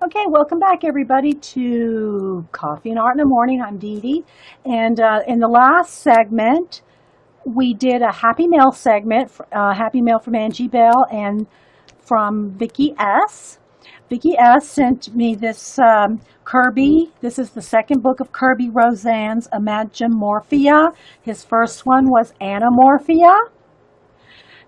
Okay, welcome back everybody to Coffee and Art in the Morning. I'm Dee Dee. And in the last segment, we did a Happy Mail segment, Happy Mail from Angie Bell and from Vicki S. Vicki S. sent me this Kirby. This is the second book of Kirby Roseanne's Imagimorphia. His first one was Anamorphia.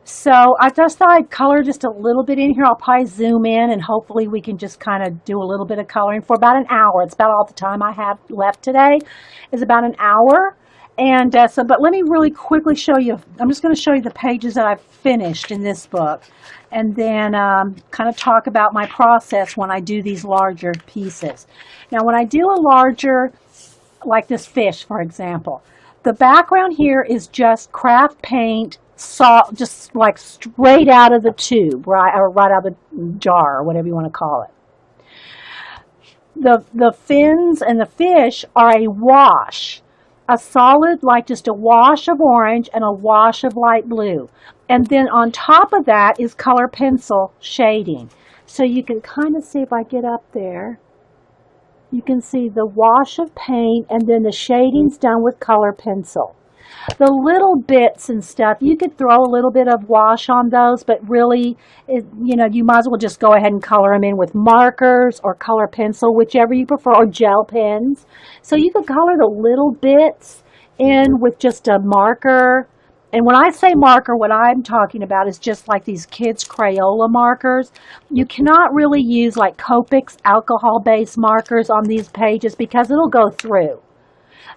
So I just thought I'd color just a little bit in here. I'll probably zoom in and hopefully we can just kind of do a little bit of coloring for about an hour. It's about all the time I have left today is about an hour. And but let me really quickly show you. I'm just going to show you the pages that I've finished in this book and then kind of talk about my process when I do these larger pieces. Now when I do a larger, like this fish, for example, the background here is just craft paint, salt, just like straight out of the tube, right, or right out of the jar, or whatever you want to call it. The fins and the fish are a wash, a solid, like just a wash of orange and a wash of light blue. And then on top of that is color pencil shading. So you can kind of see if I get up there, you can see the wash of paint and then the shading's done with color pencil. The little bits and stuff, you could throw a little bit of wash on those, but really, you might as well just go ahead and color them in with markers or color pencil, whichever you prefer, or gel pens. So you could color the little bits in with just a marker. And when I say marker, what I'm talking about is just like these kids' Crayola markers. You cannot really use like Copics alcohol-based markers on these pages because it'll go through.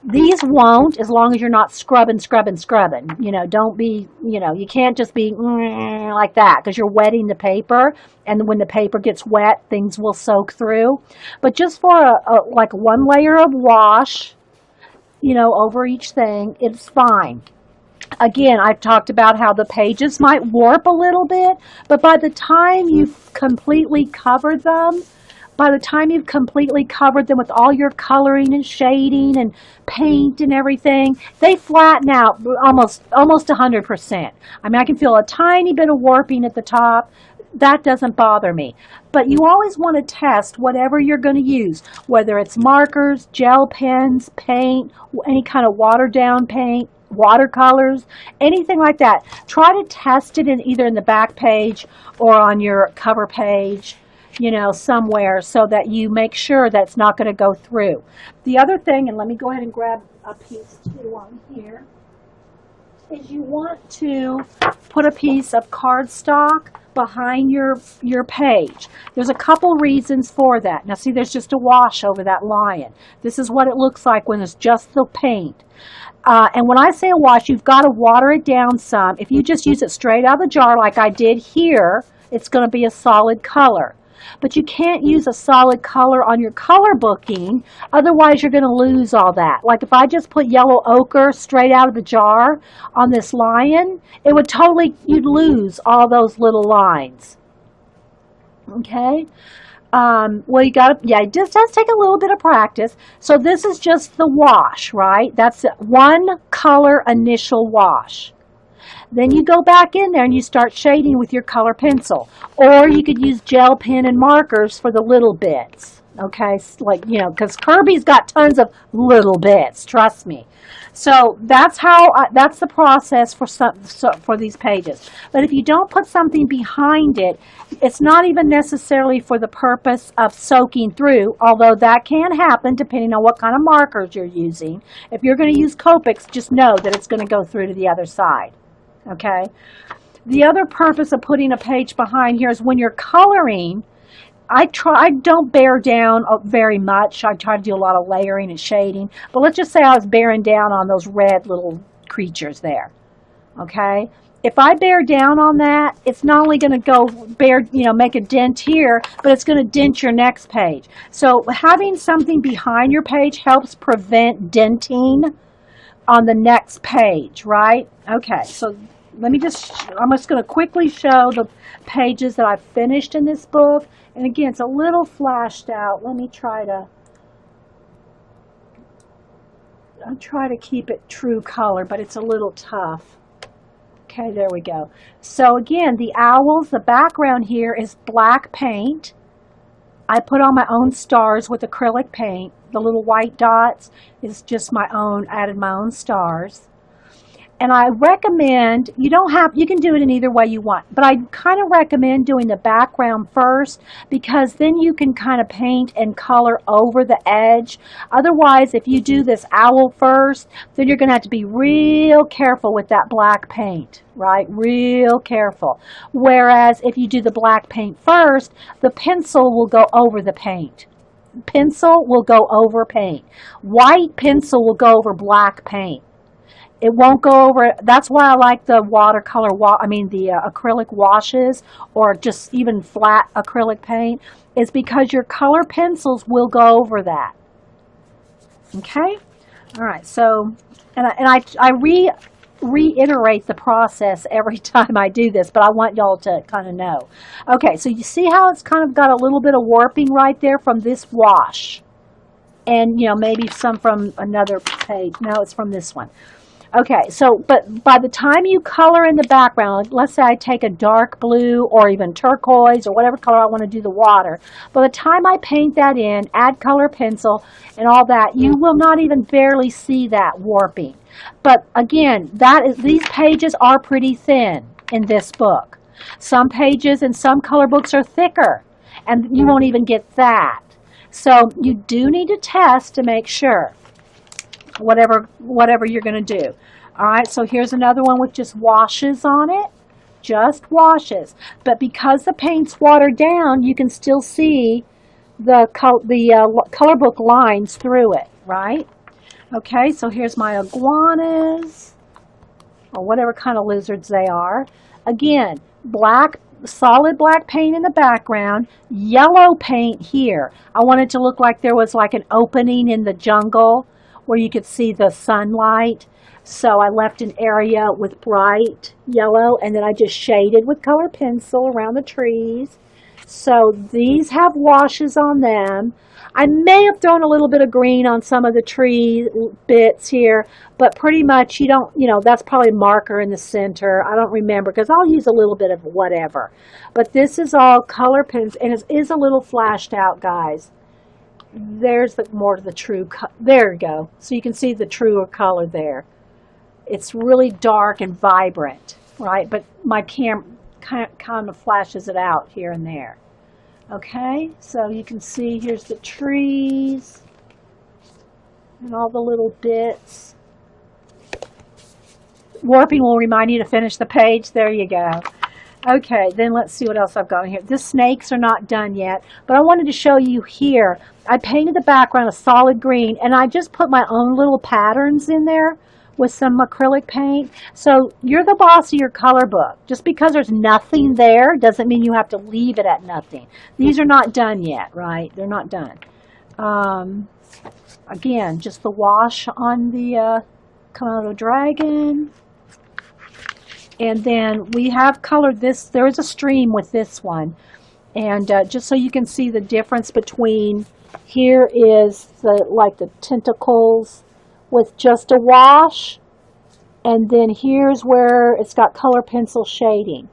These won't, as long as you're not scrubbing. Don't be, you can't just be like that because you're wetting the paper. And when the paper gets wet, things will soak through. But just for like one layer of wash, over each thing, it's fine. Again, I've talked about how the pages might warp a little bit, but by the time you've completely covered them, with all your coloring and shading and paint and everything, they flatten out almost 100%. I mean, I can feel a tiny bit of warping at the top. That doesn't bother me. But you always want to test whatever you're going to use, whether it's markers, gel pens, paint, any kind of watered down paint, watercolors, anything like that. Try to test it either in the back page or on your cover page, somewhere, so that you make sure that it's not going to go through. The other thing, and let me go ahead and grab a piece too on here, is you want to put a piece of cardstock behind your page. There's a couple reasons for that. Now see, there's just a wash over that lion. This is what it looks like when it's just the paint. And when I say a wash, you've got to water it down some. If you just use it straight out of the jar like I did here, it's going to be a solid color. But you can't use a solid color on your color booking, otherwise you're going to lose all that. Like if I just put yellow ochre straight out of the jar on this lion, it would you'd lose all those little lines. Okay? Well, it just does take a little bit of practice. So this is just the wash, right? That's one color initial wash. Then you go back in there and you start shading with your color pencil. Or you could use gel pen and markers for the little bits. Okay, because Kirby's got tons of little bits, trust me. So that's the process for these pages. But if you don't put something behind it, it's not even necessarily for the purpose of soaking through, although that can happen depending on what kind of markers you're using. If you're going to use Copics, just know that it's going to go through to the other side. Okay. The other purpose of putting a page behind here is when you're coloring, I don't bear down very much. I try to do a lot of layering and shading. But let's just say I was bearing down on those red little creatures there. Okay? If I bear down on that, it's not only going to make a dent here, but it's going to dent your next page. So having something behind your page helps prevent denting on the next page, right? Okay, so I'm just going to quickly show the pages that I've finished in this book. And again, it's a little flashed out. Let me try to keep it true color, but it's a little tough. Okay, there we go. So again, the owls, the background here is black paint. I put on my own stars with acrylic paint. The little white dots is just my own, added my own stars. And I recommend, you can do it in either way you want, but I kind of recommend doing the background first because then you can kind of paint and color over the edge. Otherwise, if you do this owl first, then you're going to have to be real careful with that black paint, right? Real careful. Whereas if you do the black paint first, the pencil will go over the paint. Pencil will go over paint. White pencil will go over black paint. It won't go over. That's why I like the watercolor, the acrylic washes or just even flat acrylic paint, is because your color pencils will go over that. Okay? All right, so, I reiterate the process every time I do this, but I want y'all to kind of know. Okay, so you see how it's kind of got a little bit of warping right there from this wash. And, maybe some from another page. No, it's from this one. Okay, so, but by the time you color in the background, let's say I take a dark blue or even turquoise or whatever color I want to do the water, by the time I paint that in, add color pencil and all that, you will not even barely see that warping. But again, these pages are pretty thin in this book. Some pages in some color books are thicker, and you won't even get that. So you do need to test to make sure. Whatever you're going to do. All right, so here's another one with just washes on it. Just washes. But because the paint's watered down, you can still see the color book lines through it, right? Okay, so here's my iguanas, or whatever kind of lizards they are. Again, solid black paint in the background, yellow paint here. I want it to look like there was like an opening in the jungle where you could see the sunlight. So I left an area with bright yellow, and then I just shaded with color pencil around the trees. So these have washes on them. I may have thrown a little bit of green on some of the tree bits here, but pretty much that's probably a marker in the center. I don't remember because I'll use a little bit of whatever. But this is all color pens, and it is a little flashed out, guys. There's more of the true, there you go. So you can see the truer color there. It's really dark and vibrant, right? But my camera kind of flashes it out here and there. Okay, so you can see here's the trees and all the little bits. Warping will remind you to finish the page. There you go. Okay, then let's see what else I've got in here. The snakes are not done yet, but I wanted to show you here. I painted the background a solid green, and I just put my own little patterns in there with some acrylic paint. So you're the boss of your color book. Just because there's nothing there doesn't mean you have to leave it at nothing. These are not done yet, right? They're not done. Again, just the wash on the Komodo dragon. And then we have colored this. There is a stream with this one. And just so you can see the difference between, here is the tentacles with just a wash. And then here's where it's got color pencil shading.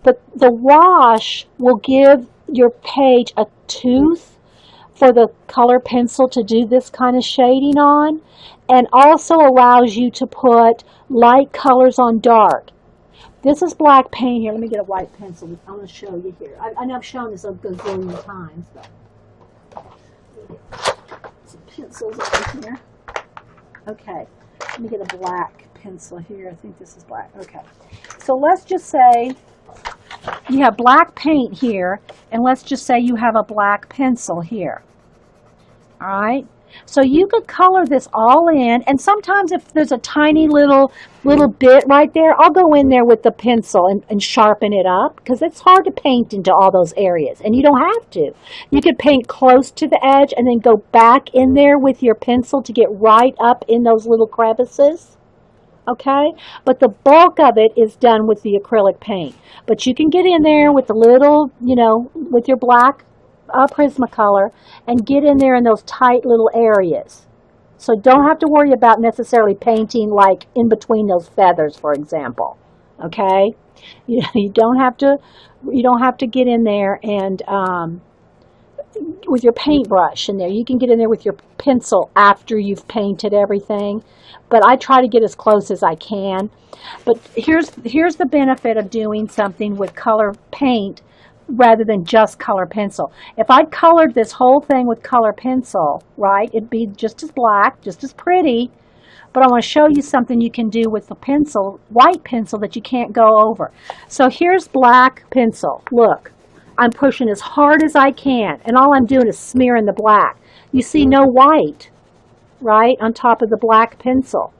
But the wash will give your page a tooth for the color pencil to do this kind of shading on, and also allows you to put light colors on dark. This is black paint here. Let me get a white pencil. I want to show you here. I know I've shown this a gazillion times, but some pencils over here. Okay, let me get a black pencil here. I think this is black. Okay, so let's just say you have black paint here, and let's just say you have a black pencil here. All right, so you could color this all in, and sometimes if there's a tiny little bit right there, I'll go in there with the pencil and sharpen it up, because it's hard to paint into all those areas, and you don't have to. You could paint close to the edge and then go back in there with your pencil to get right up in those little crevices. Okay, but the bulk of it is done with the acrylic paint. But you can get in there with the little, with your black Prismacolor and get in there in those tight little areas. So don't have to worry about necessarily painting like in between those feathers, for example. Okay, you don't have to get in there and paintbrush in there. You can get in there with your pencil after you've painted everything, but I try to get as close as I can. But here's the benefit of doing something with color paint rather than just color pencil. If I colored this whole thing with color pencil, right, it'd be just as black, just as pretty, but I want to show you something you can do with the pencil, white pencil, that you can't go over. So here's black pencil. Look, I'm pushing as hard as I can, and all I'm doing is smearing the black. You see no white, right, on top of the black pencil.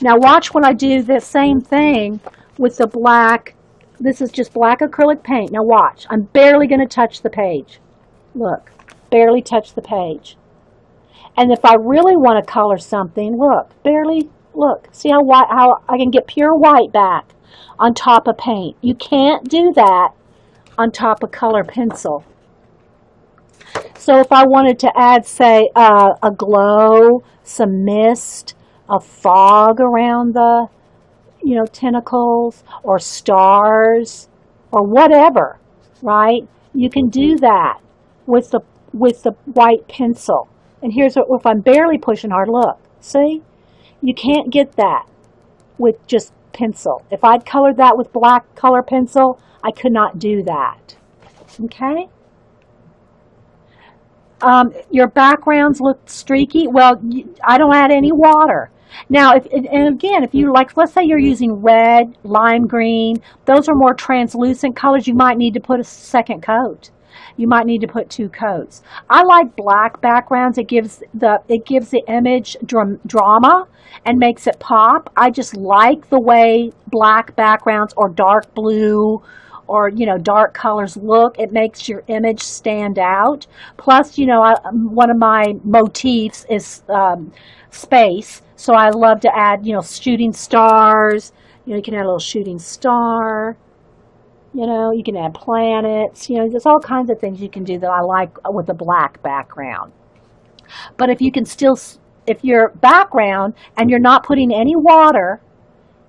Now watch when I do the same thing with the black. This is just black acrylic paint. Now watch. I'm barely going to touch the page. Look, barely touch the page. And if I really want to color something, look, barely, look. See how I can get pure white back on top of paint. You can't do that on top of color pencil. So if I wanted to add, say, a glow, some mist, a fog around the tentacles, or stars, or whatever, right? You can do that with the white pencil. And here's what, if I'm barely pushing hard, look, see? You can't get that with just pencil. If I'd colored that with black color pencil, I could not do that. Okay? Your backgrounds look streaky. Well, I don't add any water. Now, and again, if you like, let's say you're using red, lime green, those are more translucent colors, you might need to put a second coat. You might need to put 2 coats. I like black backgrounds. It gives the image drama and makes it pop. I just like the way black backgrounds or dark blue or dark colors look. It makes your image stand out. Plus, one of my motifs is space. So I love to add, shooting stars. You can add a little shooting star. You can add planets. There's all kinds of things you can do that I like with a black background. But if your background and you're not putting any water,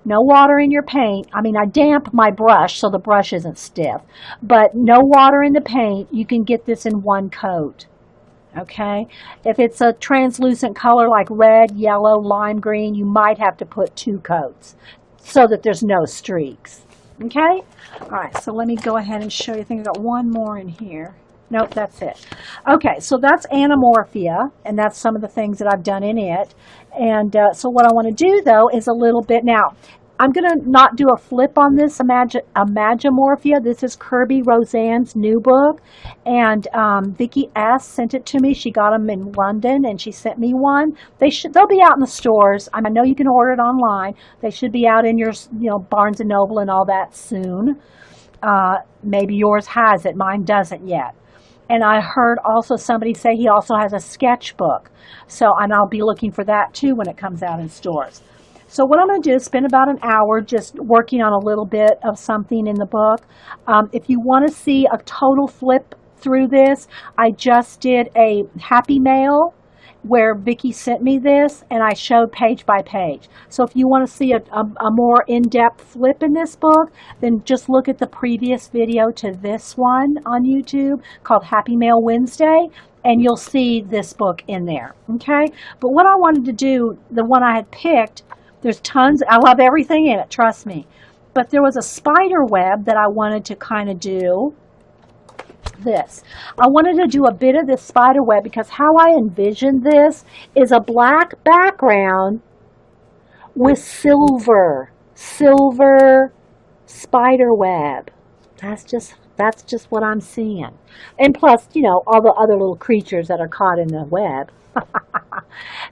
no water in your paint. I mean, I damp my brush so the brush isn't stiff. But no water in the paint, you can get this in 1 coat. Okay, if it's a translucent color like red, yellow, lime green, you might have to put 2 coats so that there's no streaks. Okay, all right, so let me go ahead and show you. I think I've got one more in here. Nope, that's it. Okay, so that's Imagimorphia, and that's some of the things that I've done in it. And so what I want to do, though, is a little bit. Now, I'm going to not do a flip on this Imagimorphia. This is Kirby Roseanne's new book, and Vicki S. sent it to me. She got them in London, and she sent me one. They'll be out in the stores. I know you can order it online. They should be out in your Barnes and Noble and all that soon. Maybe yours has it. Mine doesn't yet. And I heard also somebody say he also has a sketchbook. And I'll be looking for that too when it comes out in stores. So what I'm going to do is spend about an hour just working on a little bit of something in the book. If you want to see a total flip through this, I just did a Happy Mail where Vicki sent me this, and I showed page by page. So if you want to see a more in-depth flip in this book, then just look at the previous video to this one on YouTube called Happy Mail Wednesday, and you'll see this book in there, okay? But what I wanted to do, the one I had picked, there's tons, I love everything in it, trust me. But there was a spider web that I wanted to kind of do this. I wanted to do a bit of this spider web because how I envisioned this is a black background with silver spider web. That's just what I'm seeing. And plus, all the other little creatures that are caught in the web.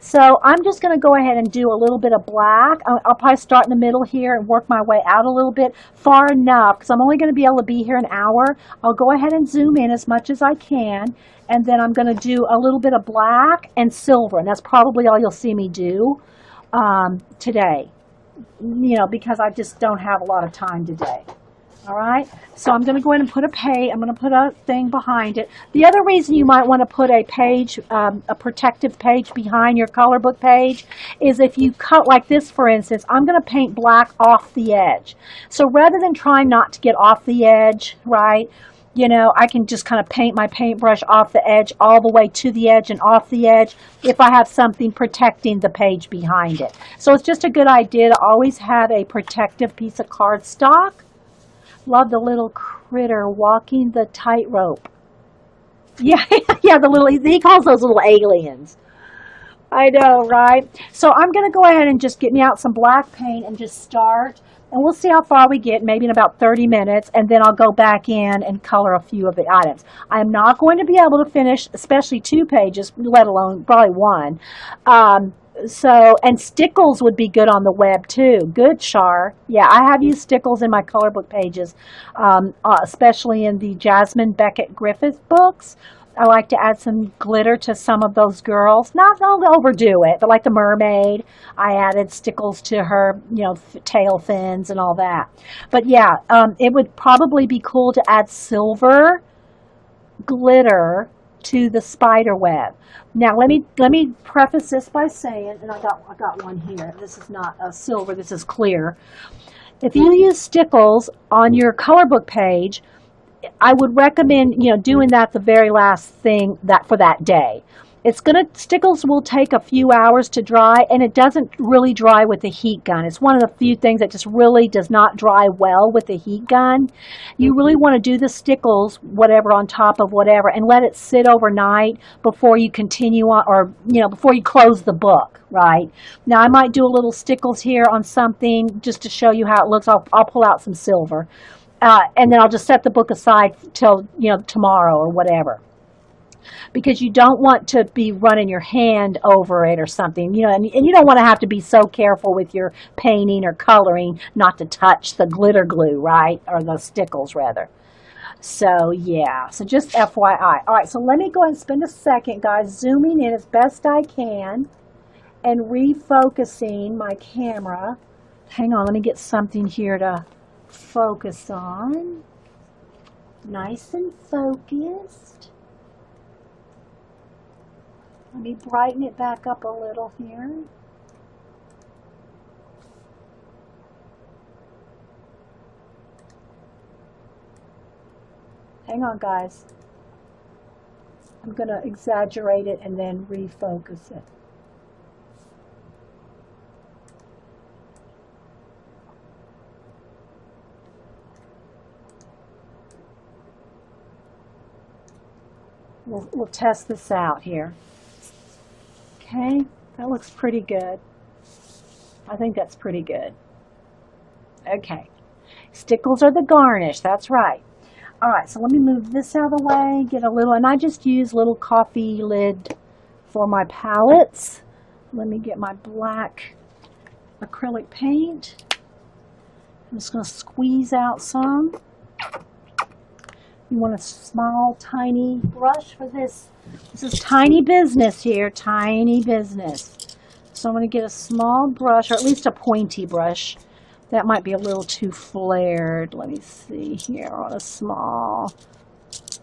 So I'm just going to go ahead and do a little bit of black. I'll probably start in the middle here and work my way out a little bit far enough because I'm only going to be able to be here an hour. I'll go ahead and zoom in as much as I can, and then I'm going to do a little bit of black and silver, and that's probably all you'll see me do today, because I just don't have a lot of time today. All right, so I'm going to go ahead and put I'm going to put a thing behind it. The other reason you might want to put a page, a protective page behind your color book page is if you cut like this, for instance, I'm going to paint black off the edge. So rather than trying not to get off the edge, right, You know, I can just kind of paint my paintbrush off the edge all the way to the edge and off the edge if I have something protecting the page behind it. So it's just a good idea to always have a protective piece of cardstock. Love the little critter walking the tightrope. Yeah, yeah, the little, he calls those little aliens. I know, right? So I'm going to go ahead and just get me out some black paint and just start. And we'll see how far we get, maybe in about 30 minutes, and then I'll go back in and color a few of the items. I'm not going to be able to finish, especially 2 pages, let alone probably 1. And stickles would be good on the web too. Good, Char. Yeah, I have used stickles in my color book pages, especially in the Jasmine Beckett Griffith books. I like to add some glitter to some of those girls. Not overdo it, but like the mermaid, I added stickles to her, you know, tail fins and all that. But yeah, it would probably be cool to add silver glitter to the spider web. Now let me preface this by saying, and I got one here. This is not a silver. This is clear. If you use stickles on your color book page, I would recommend, you know, doing that the very last thing that for that day. Stickles will take a few hours to dry, and it doesn't really dry with the heat gun. It's one of the few things that just really does not dry well with the heat gun. You really want to do the stickles, whatever, on top of whatever, and let it sit overnight before you continue on, or, you know, before you close the book, right? Now, I might do a little stickles here on something just to show you how it looks. I'll pull out some silver. And then I'll just set the book aside till, you know, tomorrow or whatever. Because you don't want to be running your hand over it or something, you know, and you don't want to have to be so careful with your painting or coloring not to touch the glitter glue, right? Or the stickles, rather. So, yeah. So, just FYI. All right, so let me go ahead and spend a second, guys, zooming in as best I can and refocusing my camera. Hang on, let me get something here to focus on. Nice and focused. Let me brighten it back up a little here. Hang on, guys. I'm going to exaggerate it and then refocus it. We'll test this out here. Okay, that looks pretty good. I think that's pretty good. Okay, stickles are the garnish, that's right. All right, so let me move this out of the way, get a little, and I just use little coffee lid for my palettes. Let me get my black acrylic paint. I'm just going to squeeze out some. You want a small, tiny brush for this. This is tiny business here, tiny business. So I'm going to get a small brush, or at least a pointy brush. That might be a little too flared. Let me see here on a small.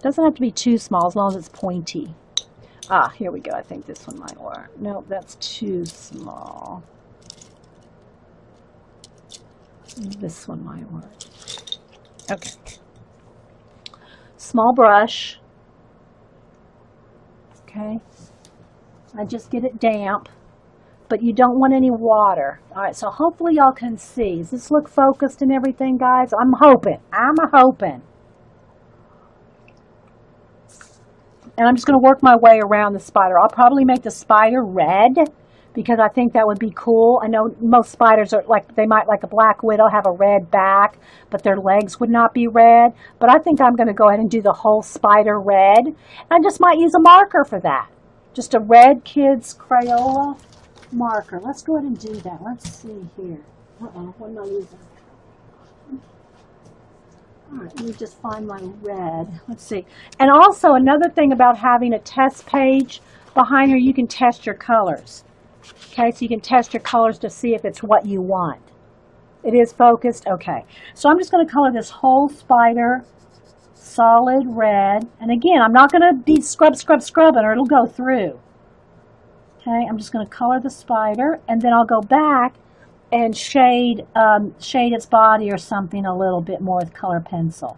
Doesn't have to be too small as long as it's pointy. Ah, here we go. I think this one might work. Nope, that's too small. This one might work. Okay. Small brush. Okay. I just get it damp, but you don't want any water. All right, so hopefully y'all can see. Does this look focused and everything, guys? I'm hoping. And I'm just going to work my way around the spider. I'll probably make the spider red because I think that would be cool. I know most spiders are like, they might, like a black widow, have a red back, but their legs would not be red. But I think I'm going to go ahead and do the whole spider red. And I just might use a marker for that. Just a red Kids Crayola marker. Let's go ahead and do that. Let's see here. What am I using? All right, let me just find my red. Let's see. And also another thing about having a test page behind here, you can test your colors. Okay, so you can test your colors to see if it's what you want. It is focused? Okay. So I'm just going to color this whole spider solid red. And again, I'm not going to be scrubbing or it'll go through. Okay, I'm just going to color the spider, and then I'll go back and shade its body or something a little bit more with color pencil.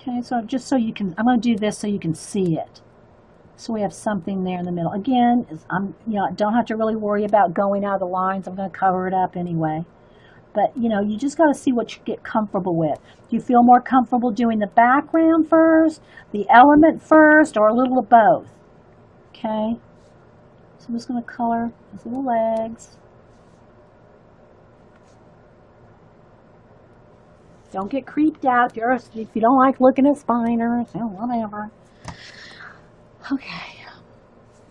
Okay, so just so you can, I'm going to do this so you can see it. So we have something there in the middle. Again, I don't have to really worry about going out of the lines. I'm going to cover it up anyway. But, you just got to see what you get comfortable with. Do you feel more comfortable doing the background first, the element first, or a little of both? Okay. So I'm just going to color his little legs. Don't get creeped out if you don't like looking at spiders, whatever. Okay.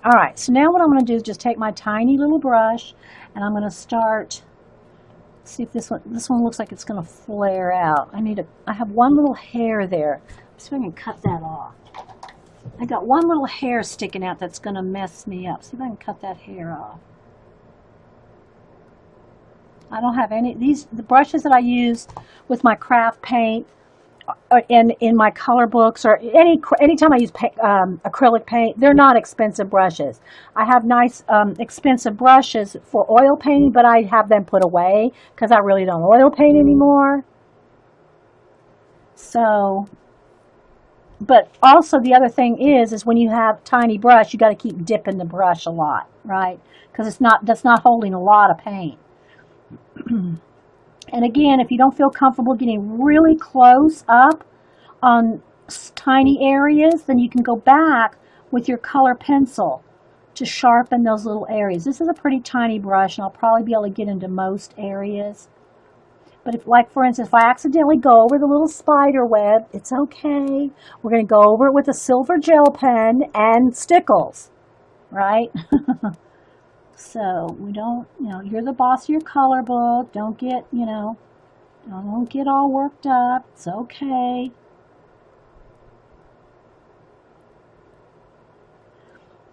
All right, so now what I'm going to do is just take my tiny little brush and I'm going to start, see if this one looks like it's going to flare out. I have one little hair there. Let's see if I can cut that off. I got one little hair sticking out that's going to mess me up. See if I can cut that hair off. I don't have any, the brushes that I use with my craft paint and in my color books or anytime I use acrylic paint, they're not expensive brushes. I have nice expensive brushes for oil painting, but I have them put away because I really don't oil paint anymore. So, but also the other thing is when you have tiny brush, you got to keep dipping the brush a lot, right? Because that's not holding a lot of paint. And again, if you don't feel comfortable getting really close up on tiny areas, then you can go back with your color pencil to sharpen those little areas. This is a pretty tiny brush, and I'll probably be able to get into most areas. But if, like for instance, if I accidentally go over the little spider web, it's okay. We're going to go over it with a silver gel pen and stickles, right? So we don't, you're the boss of your color book. Don't get, don't get all worked up. It's okay.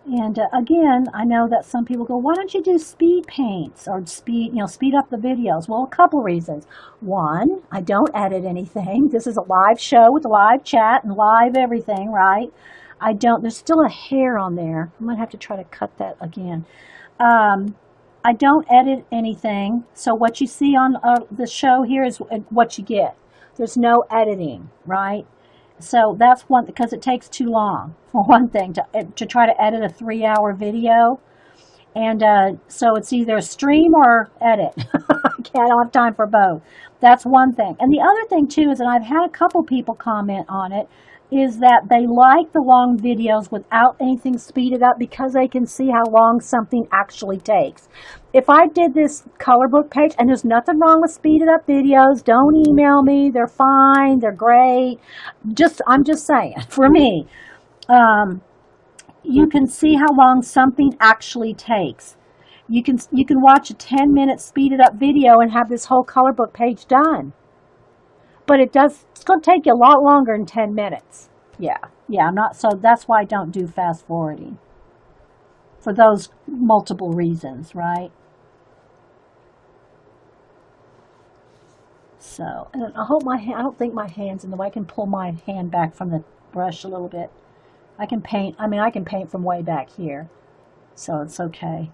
And again, I know that some people go, why don't you do speed paints or speed up the videos? Well, a couple reasons. One, I don't edit anything. This is a live show with a live chat and live everything, right? There's still a hair on there. I might have to try to cut that again. I don't edit anything, so what you see on the show here is what you get. There's no editing, right? So that's one, because it takes too long, for one thing, to try to edit a 3-hour video. And so it's either stream or edit. I don't have time for both. That's one thing. And the other thing, too, is that I've had a couple people comment on it, is that they like the long videos without anything speeded up because they can see how long something actually takes. If I did this color book page, and there's nothing wrong with speeded up videos, don't email me, they're fine, they're great. I'm just saying, for me, you can see how long something actually takes. You can watch a 10-minute speeded up video and have this whole color book page done. But it's going to take you a lot longer than 10 minutes. Yeah, so that's why I don't do fast forwarding. For those multiple reasons, right? So, I hope I don't think my hand's in the way. I can pull my hand back from the brush a little bit. I can paint from way back here. So it's okay.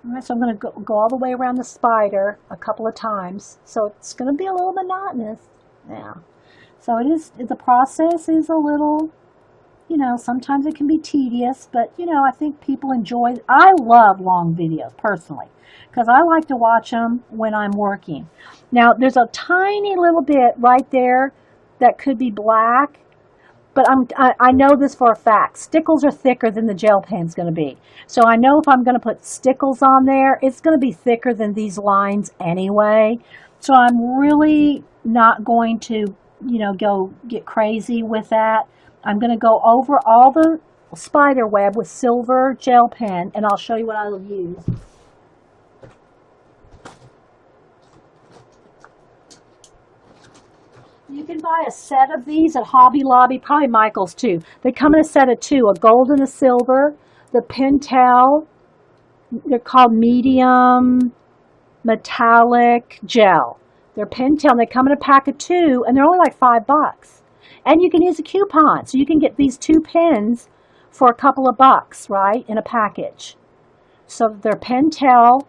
All right, so I'm going to go all the way around the spider a couple of times. So it's going to be a little monotonous. Yeah. So the process is a little, sometimes it can be tedious, but, I think people enjoy, I love long videos personally, because I like to watch them when I'm working. Now, there's a tiny little bit right there that could be black. But I know this for a fact. Stickles are thicker than the gel pen's going to be. So I know if I'm going to put stickles on there, it's going to be thicker than these lines anyway. So I'm really not going to, go get crazy with that. I'm going to go over all the spider web with silver gel pen, and I'll show you what I'll use. You can buy a set of these at Hobby Lobby, probably Michael's too. They come in a set of two, a gold and a silver. The Pentel, they're called medium metallic gel. They're Pentel, and they come in a pack of two, and they're only like $5. And you can use a coupon, so you can get these 2 pens for a couple of bucks, right, in a package. So they're Pentel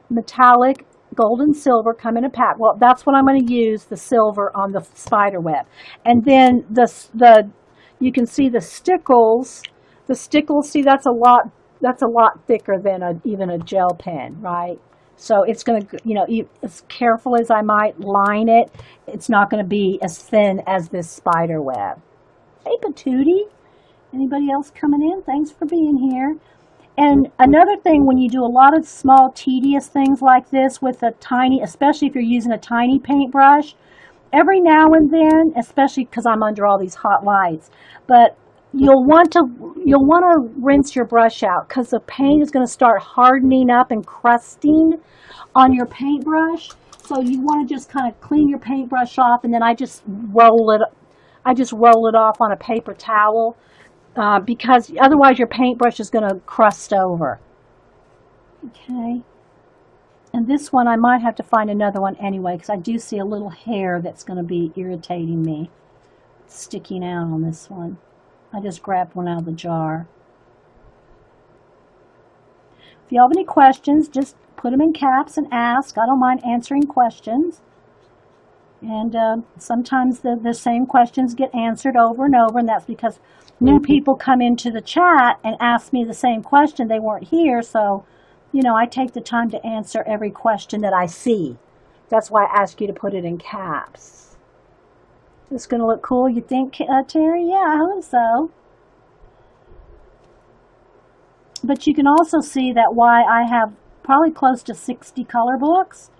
metallic gold and silver come in a pack. Well, that's what I'm going to use, the silver on the spider web. And then you can see the stickles. The stickles, see, that's a lot thicker than even a gel pen, right? So it's going to, as careful as I might line it, it's not going to be as thin as this spider web. Hey, Patootie. Anybody else coming in? Thanks for being here. And another thing, when you do a lot of small, tedious things like this with a tiny, especially if you're using a tiny paintbrush, every now and then, especially because I'm under all these hot lights, but you'll want to rinse your brush out because the paint is going to start hardening up and crusting on your paintbrush. So you want to just kind of clean your paintbrush off, and then I just roll it off on a paper towel. Because otherwise your paintbrush is going to crust over. Okay. And this one, I might have to find another one anyway, because I do see a little hair that's going to be irritating me, sticking out on this one. I just grabbed one out of the jar. If you have any questions, just put them in caps and ask. I don't mind answering questions. And sometimes the same questions get answered over and over, and that's because new people come into the chat and ask me the same question. They weren't here, so, I take the time to answer every question that I see. That's why I ask you to put it in caps. It's going to look cool, you think, Terry? Yeah, I hope so. But you can also see that why I have probably close to 60 color books.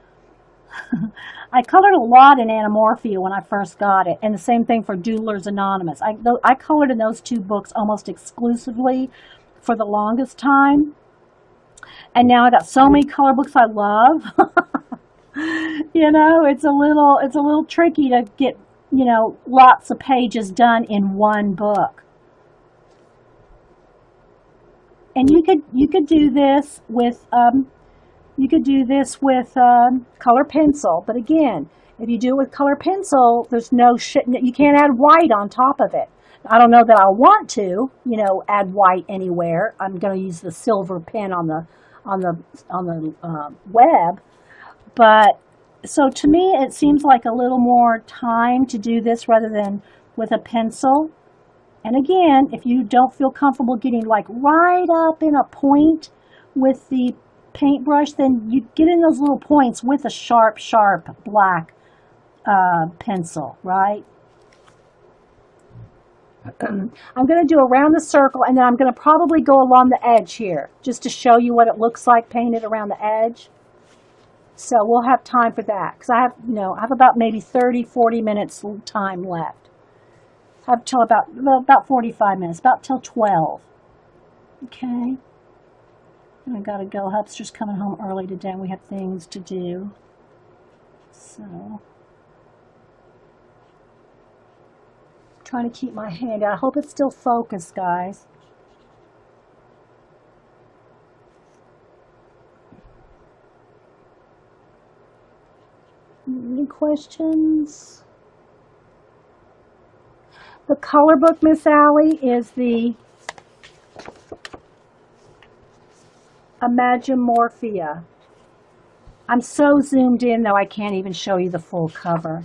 I colored a lot in Imagimorphia when I first got it, and the same thing for Doodlers Anonymous. I colored in those two books almost exclusively for the longest time, and now I got so many color books I love. It's a little tricky to get lots of pages done in one book. And you could do this with color pencil, but again, if you do it with color pencil, there's you can't add white on top of it. I don't know that I want to, add white anywhere. I'm going to use the silver pen on the web, but so to me, it seems like a little more time to do this rather than with a pencil. And again, if you don't feel comfortable getting like right up in a point with the paintbrush, then you get in those little points with a sharp black pencil, right? I'm going to do around the circle, and then I'm going to probably go along the edge here just to show you what it looks like painted around the edge. So we'll have time for that because I have about maybe 30-40 minutes time left. I have till about 45 minutes, about till 12. Okay. I gotta go. Hubster's coming home early today, and we have things to do. So, trying to keep my hand out. I hope it's still focused, guys. Any questions? The color book, Miss Allie, is the Imagimorphia. I'm so zoomed in, though, I can't even show you the full cover.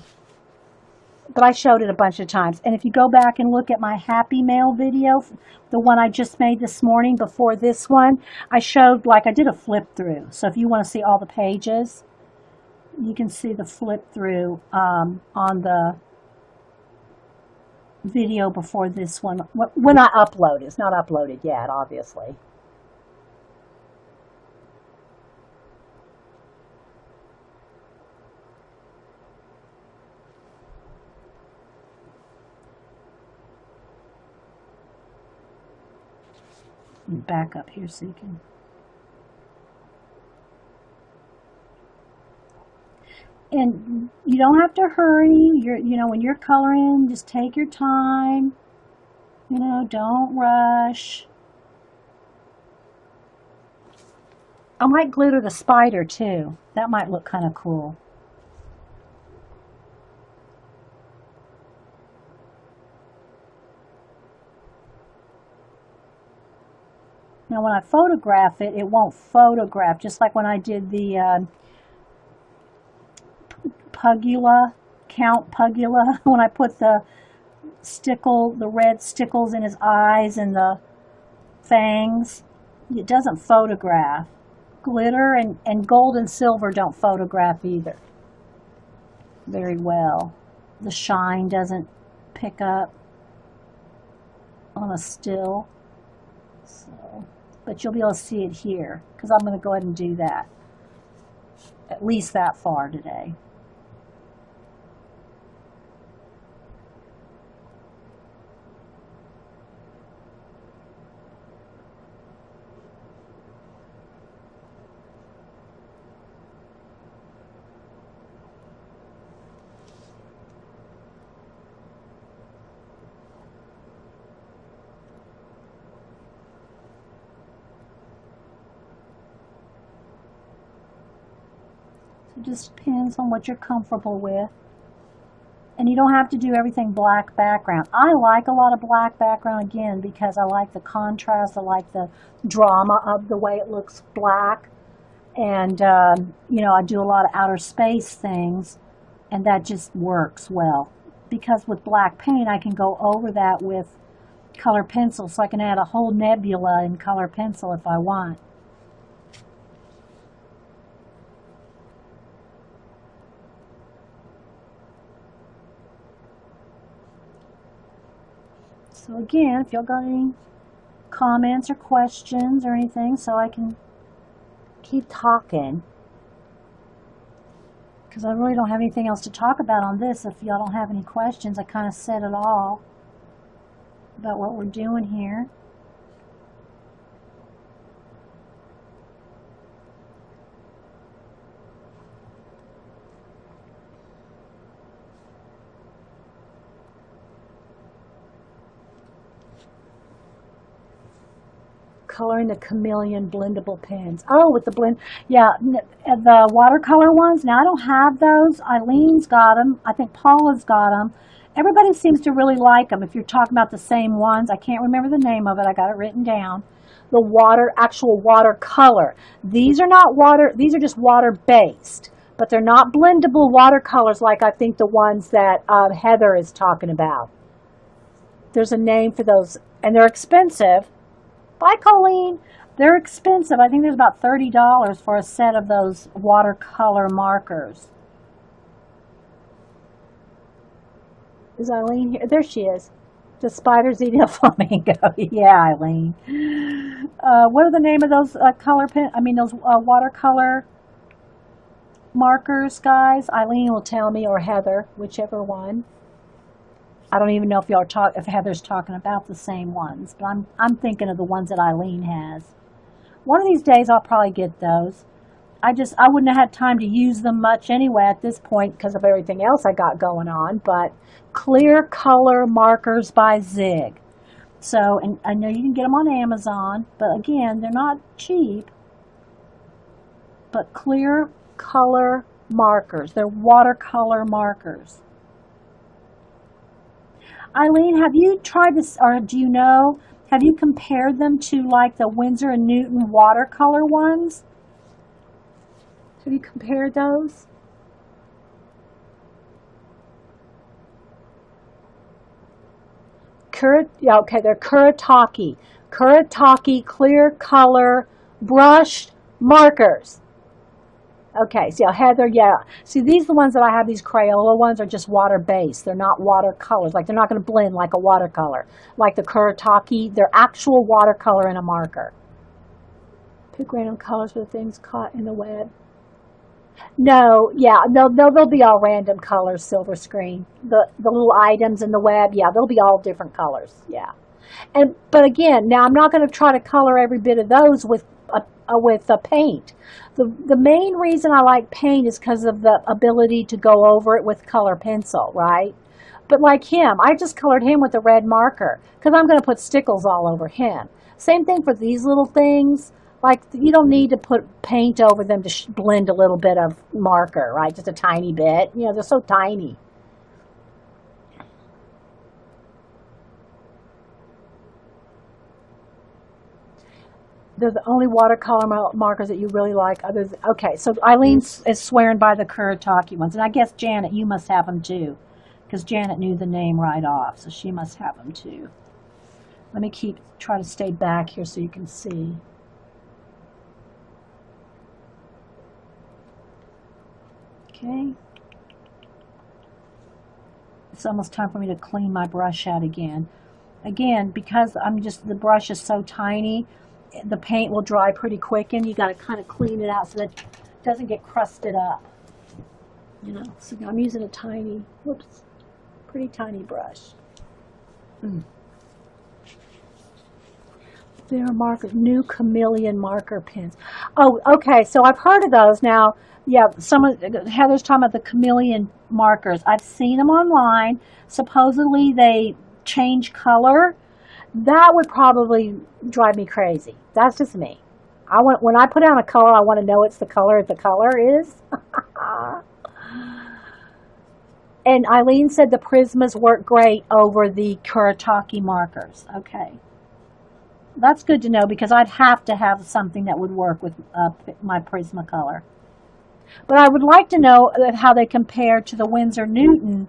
But I showed it a bunch of times. And if you go back and look at my Happy Mail video, the one I just made this morning before this one, I showed, I did a flip through. So if you want to see all the pages, you can see the flip through on the video before this one. When I upload, it's not uploaded yet, obviously. Back up here so you can. And you don't have to hurry. When you're coloring, just take your time. Don't rush. I might glitter the spider too. That might look kind of cool. Now when I photograph it, it won't photograph, just like when I did the Pugula, Count Pugula, when I put the red stickles in his eyes and the fangs. It doesn't photograph. Glitter and gold and silver don't photograph either very well. The shine doesn't pick up on a still. So, but you'll be able to see it here because I'm going to go ahead and do that. At least that far today. It just depends on what you're comfortable with. And you don't have to do everything black background. I like a lot of black background again because I like the contrast. I like the drama of the way it looks black. And, you know, I do a lot of outer space things and that just works well. Because with black paint, I can go over that with color pencil. So I can add a whole nebula in color pencil if I want. So again, if y'all got any comments or questions or anything, so I can keep talking. Because I really don't have anything else to talk about on this. If y'all don't have any questions, I kind of said it all about what we're doing here. Coloring the chameleon blendable pens. Oh, with the blend, yeah, the watercolor ones. Now I don't have those. Eileen's got them. I think Paula's got them. Everybody seems to really like them. If you're talking about the same ones, I can't remember the name of it. I got it written down. The actual watercolor. These are not water. These are just water based, but they're not blendable watercolors like I think the ones that Heather is talking about. There's a name for those, and they're expensive. Bye, Colleen. They're expensive. I think there's about $30 for a set of those watercolor markers. Is Eileen here? There she is. The spider's eating a flamingo. Yeah, Eileen. What are the name of those those watercolor markers, guys? Eileen will tell me, or Heather, whichever one. I don't even know if Heather's talking about the same ones, but I'm thinking of the ones that Eileen has. One of these days I'll probably get those. I wouldn't have had time to use them much anyway at this point because of everything else I got going on, but Clear Color Markers by Zig. So, and I know you can get them on Amazon, but again, they're not cheap. But Clear Color Markers, they're watercolor markers. Eileen, have you tried this, or do you know, have you compared them to like the Winsor & Newton watercolor ones? Have you compared those? Okay, they're Kuretake. Kuretake clear color brushed markers. Okay, so Heather, yeah. See, these are the ones that I have, these Crayola ones are just water-based. They're not watercolors. Like, they're not going to blend like a watercolor. Like the Kuretake, they're actual watercolor in a marker. Pick random colors for the things caught in the web. No, yeah, no, they'll be all random colors, silver screen. The little items in the web, yeah, they'll be all different colors, yeah. But again, now I'm not going to try to color every bit of those with paint. The main reason I like paint is because of the ability to go over it with color pencil, right? But like him, I just colored him with a red marker because I'm going to put stickles all over him. Same thing for these little things. Like, you don't need to put paint over them to blend a little bit of marker, right? Just a tiny bit. You know, they're so tiny. They're the only watercolor markers that you really like. Okay, so Eileen is swearing by the Kuretake ones, and I guess Janet, you must have them too, because Janet knew the name right off, so she must have them too. Let me try to stay back here so you can see. Okay. It's almost time for me to clean my brush out again. Again, because the brush is so tiny, the paint will dry pretty quick, and you got to kind of clean it out so that it doesn't get crusted up. You know, so I'm using a pretty tiny brush. There are new chameleon marker pens. Oh, okay, so I've heard of those now. Yeah, Heather's talking about the chameleon markers. I've seen them online. Supposedly they change color. That would probably drive me crazy. That's just me. When I put on a color, I want to know it's the color is. And Eileen said the Prismas work great over the Kuretake markers. Okay. That's good to know, because I'd have to have something that would work with my Prismacolor. But I would like to know how they compare to the Winsor Newton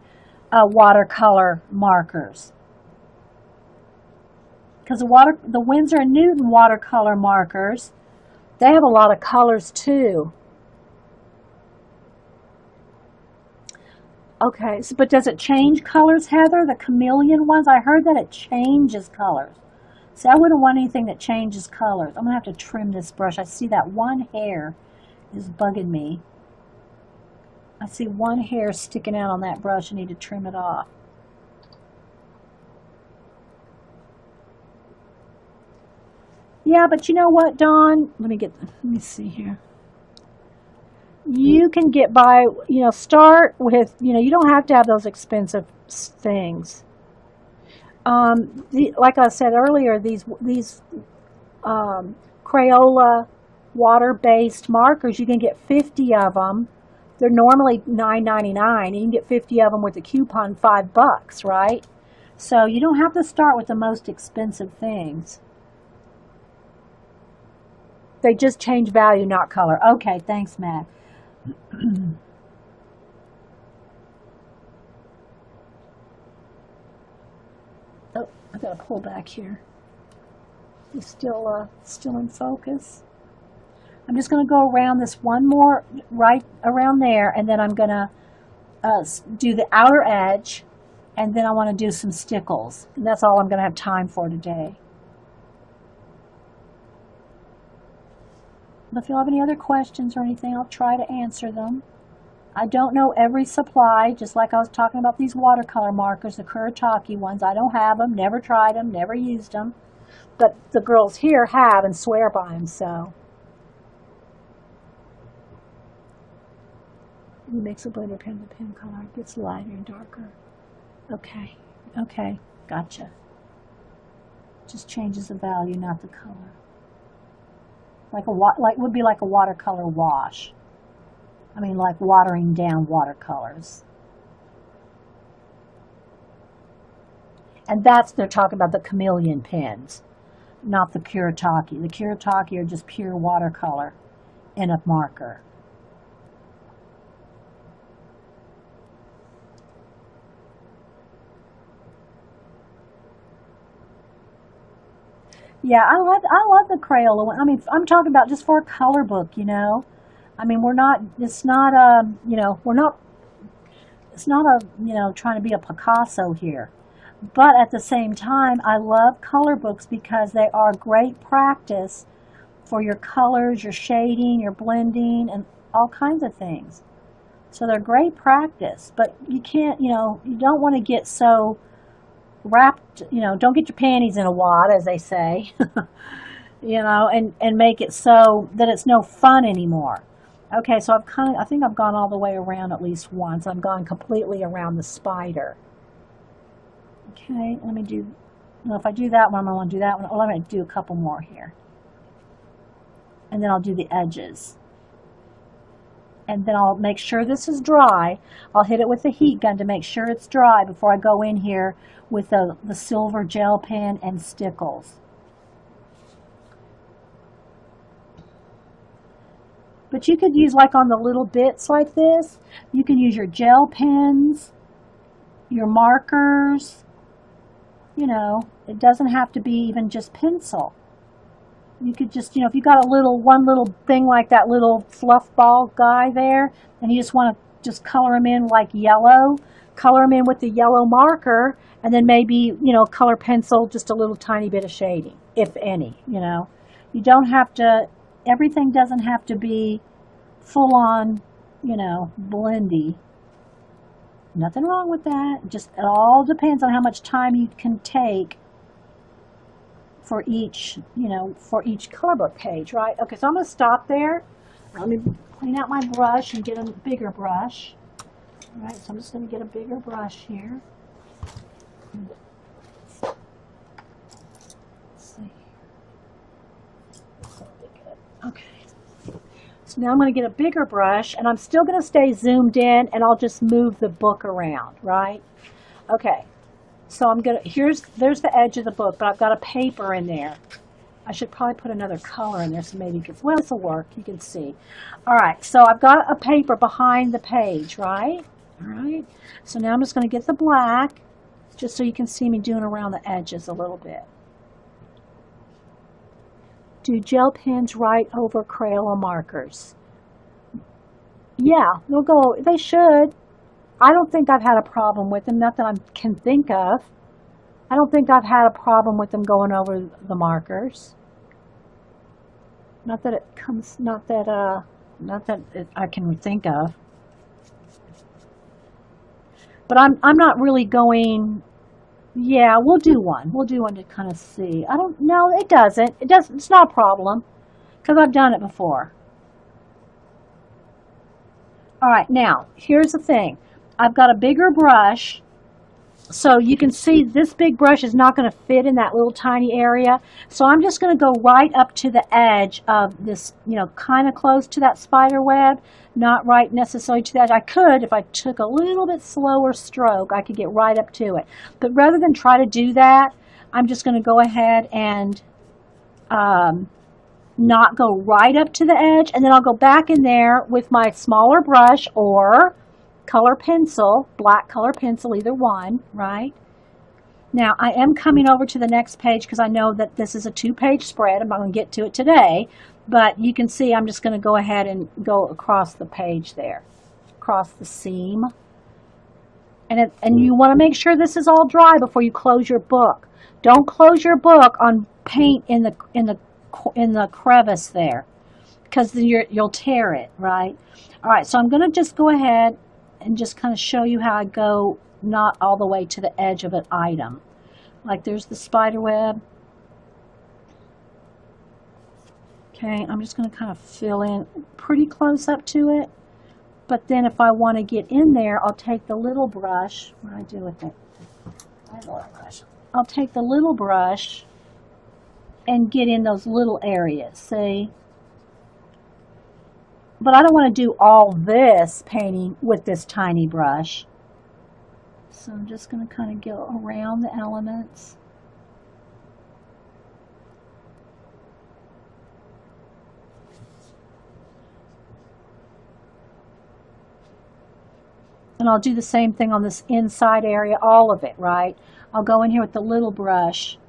watercolor markers. Because the Winsor and Newton watercolor markers, they have a lot of colors too. Okay, but does it change colors, Heather? The chameleon ones? I heard that it changes colors. See, I wouldn't want anything that changes colors. I'm going to have to trim this brush. I see that one hair is bugging me. I see one hair sticking out on that brush. I need to trim it off. Yeah, but you know what, Dawn? Let me see here. You can get by, start with, you don't have to have those expensive things. Like I said earlier, these Crayola water-based markers, you can get 50 of them. They're normally $9.99, and you can get 50 of them with a coupon, $5, right? So you don't have to start with the most expensive things. They just change value, not color. Okay, thanks, Matt. Oh, I gotta pull back here. It's still in focus. I'm just gonna go around this one more, right around there, and then I'm gonna do the outer edge, and then I want to do some stickles. And that's all I'm gonna have time for today. If you have any other questions or anything, I'll try to answer them. I don't know every supply, just like I was talking about these watercolor markers, the Kuretake ones. I don't have them, never tried them, never used them. But the girls here have and swear by them, so. You mix a blender pen with pen color. It gets lighter and darker. Okay, gotcha. Just changes the value, not the color. Would be like a watercolor wash. I mean, like watering down watercolors. And they're talking about the chameleon pens, not the Kuretake. The Kuretake are just pure watercolor in a marker. Yeah, I love the Crayola one. I mean, I'm talking about just for a color book, I mean, it's not trying to be a Picasso here. But at the same time, I love color books because they are great practice for your colors, your shading, your blending, and all kinds of things. So they're great practice, but you can't, you don't want to get so wrapped, don't get your panties in a wad, as they say, and make it so that it's no fun anymore. Okay, so I think I've gone all the way around at least once. I've gone completely around the spider. Okay, let me do, if I do that one, I want to do that one. Let me do a couple more here. And then I'll do the edges. And then I'll make sure this is dry. I'll hit it with the heat gun to make sure it's dry before I go in here with the silver gel pen and stickles. But you could use, like on the little bits like this, you can use your gel pens, your markers. You know, it doesn't have to be even just pencil. You could just, you know, if you got one little thing like that little fluff ball guy there, and you just want to just color them in like yellow, color them in with the yellow marker, and then maybe, you know, color pencil just a little tiny bit of shading, if any, you know. You don't have to, everything doesn't have to be full on, you know, blendy. Nothing wrong with that. Just, it all depends on how much time you can take for each, you know, for each color book page, right? Okay, so I'm going to stop there. Let me clean out my brush and get a bigger brush. All right, so I'm just going to get a bigger brush here. Let's see. Okay. So now I'm going to get a bigger brush, and I'm still going to stay zoomed in, and I'll just move the book around, right? Okay. So I'm going to, there's the edge of the book, but I've got a paper in there. I should probably put another color in there so maybe you can, well, this will work. You can see. All right, so I've got a paper behind the page, right? All right. So now I'm just going to get the black, just so you can see me doing around the edges a little bit. Do gel pens write over Crayola markers? Yeah, they'll go, they should. I don't think I've had a problem with them, not that I can think of. I don't think I've had a problem with them going over the markers. Not that it comes, not that I can think of. But I'm not really going, yeah, we'll do one. We'll do one to kind of see. I don't, no, it doesn't. It doesn't, it's not a problem because I've done it before. All right, now, here's the thing. I've got a bigger brush, so you can see this big brush is not going to fit in that little tiny area. So I'm just going to go right up to the edge of this, you know, kind of close to that spider web, not right necessarily to the edge. I could, if I took a little bit slower stroke, I could get right up to it. But rather than try to do that, I'm just going to go ahead and not go right up to the edge, and then I'll go back in there with my smaller brush or color pencil, black color pencil, either one, right? Now, I am coming over to the next page because I know that this is a 2-page spread. I'm not going to get to it today, but you can see I'm just going to go ahead and go across the page there, across the seam. And you want to make sure this is all dry before you close your book. Don't close your book on paint in the crevice there, because then you'll tear it, right? All right, so I'm going to just go ahead and just kind of show you how I go not all the way to the edge of an item. Like there's the spider web. Okay, I'm just going to kind of fill in pretty close up to it. But then if I want to get in there, I'll take the little brush. What do I do with it? I'll take the little brush and get in those little areas, see? But I don't want to do all this painting with this tiny brush. So I'm just going to kind of go around the elements. And I'll do the same thing on this inside area, all of it, right? I'll go in here with the little brush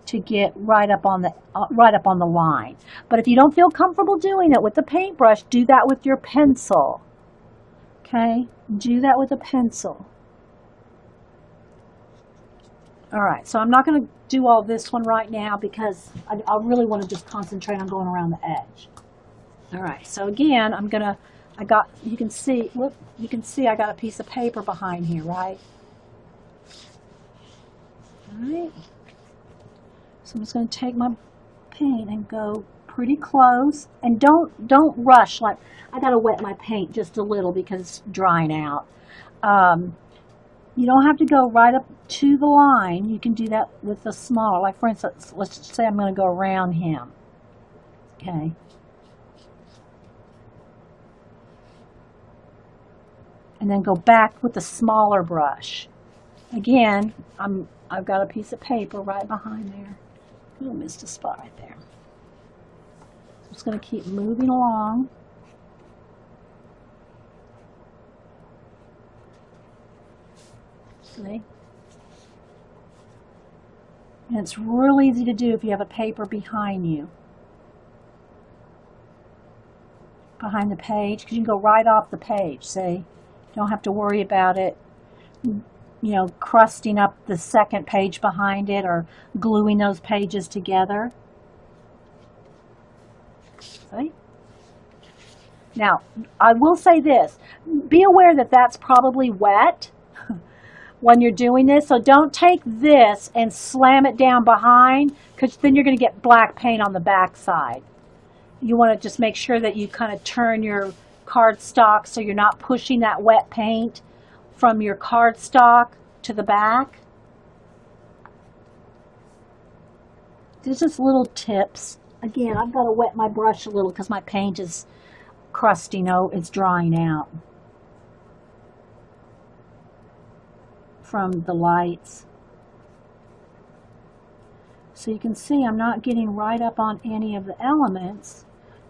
to get right up on the line. But if you don't feel comfortable doing it with the paintbrush, do that with your pencil. Okay? Do that with a pencil. All right, so I'm not going to do all this one right now because I really want to just concentrate on going around the edge. All right, so again, you can see I got a piece of paper behind here, right? All right. So I'm just going to take my paint and go pretty close, and don't rush. Like, I got to wet my paint just a little because it's drying out. You don't have to go right up to the line. You can do that with the small. Like for instance, let's just say I'm going to go around him. Okay. And then go back with the smaller brush. Again, I've got a piece of paper right behind there. I missed a spot right there. I'm just going to keep moving along. See? And it's real easy to do if you have a paper behind you. Behind the page, because you can go right off the page, see? You don't have to worry about it, you know, crusting up the second page behind it or gluing those pages together. See? Now, I will say this. Be aware that that's probably wet when you're doing this, so don't take this and slam it down behind, because then you're going to get black paint on the back side. You want to just make sure that you kind of turn your cardstock so you're not pushing that wet paint from your cardstock to the back. There's just little tips. Again, I've got to wet my brush a little because my paint is crusty. No, it's drying out from the lights. So you can see I'm not getting right up on any of the elements,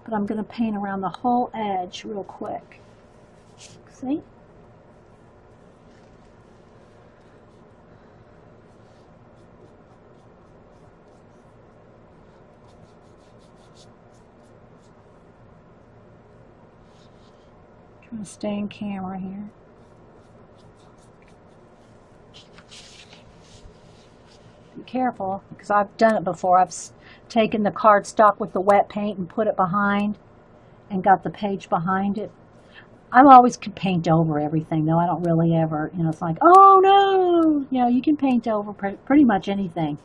but I'm going to paint around the whole edge real quick. See? Trying to stay in camera here. Be careful, because I've done it before. I've taken the cardstock with the wet paint and put it behind and got the page behind it. I always can paint over everything, though. I don't really ever, you know, it's like, oh no! You know, you can paint over pretty much anything.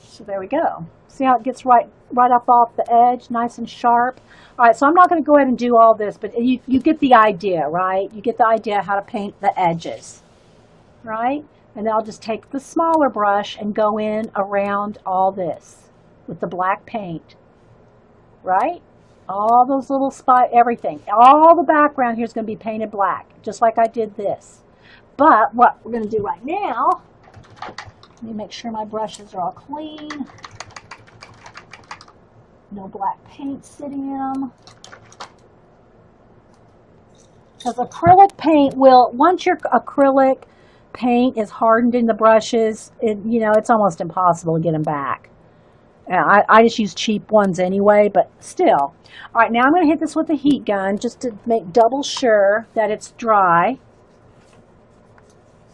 So there we go. See how it gets right up off the edge, nice and sharp? All right, so I'm not going to go ahead and do all this, but you get the idea, right? You get the idea how to paint the edges, right? And then I'll just take the smaller brush and go in around all this with the black paint, right? All those little spots, everything. All the background here is going to be painted black, just like I did this. But what we're going to do right now, let me make sure my brushes are all clean. No black paint sitting in them. Because acrylic paint will, once your acrylic paint is hardened in the brushes, you know, it's almost impossible to get them back. I just use cheap ones anyway, but still. All right, now I'm going to hit this with a heat gun just to make double sure that it's dry,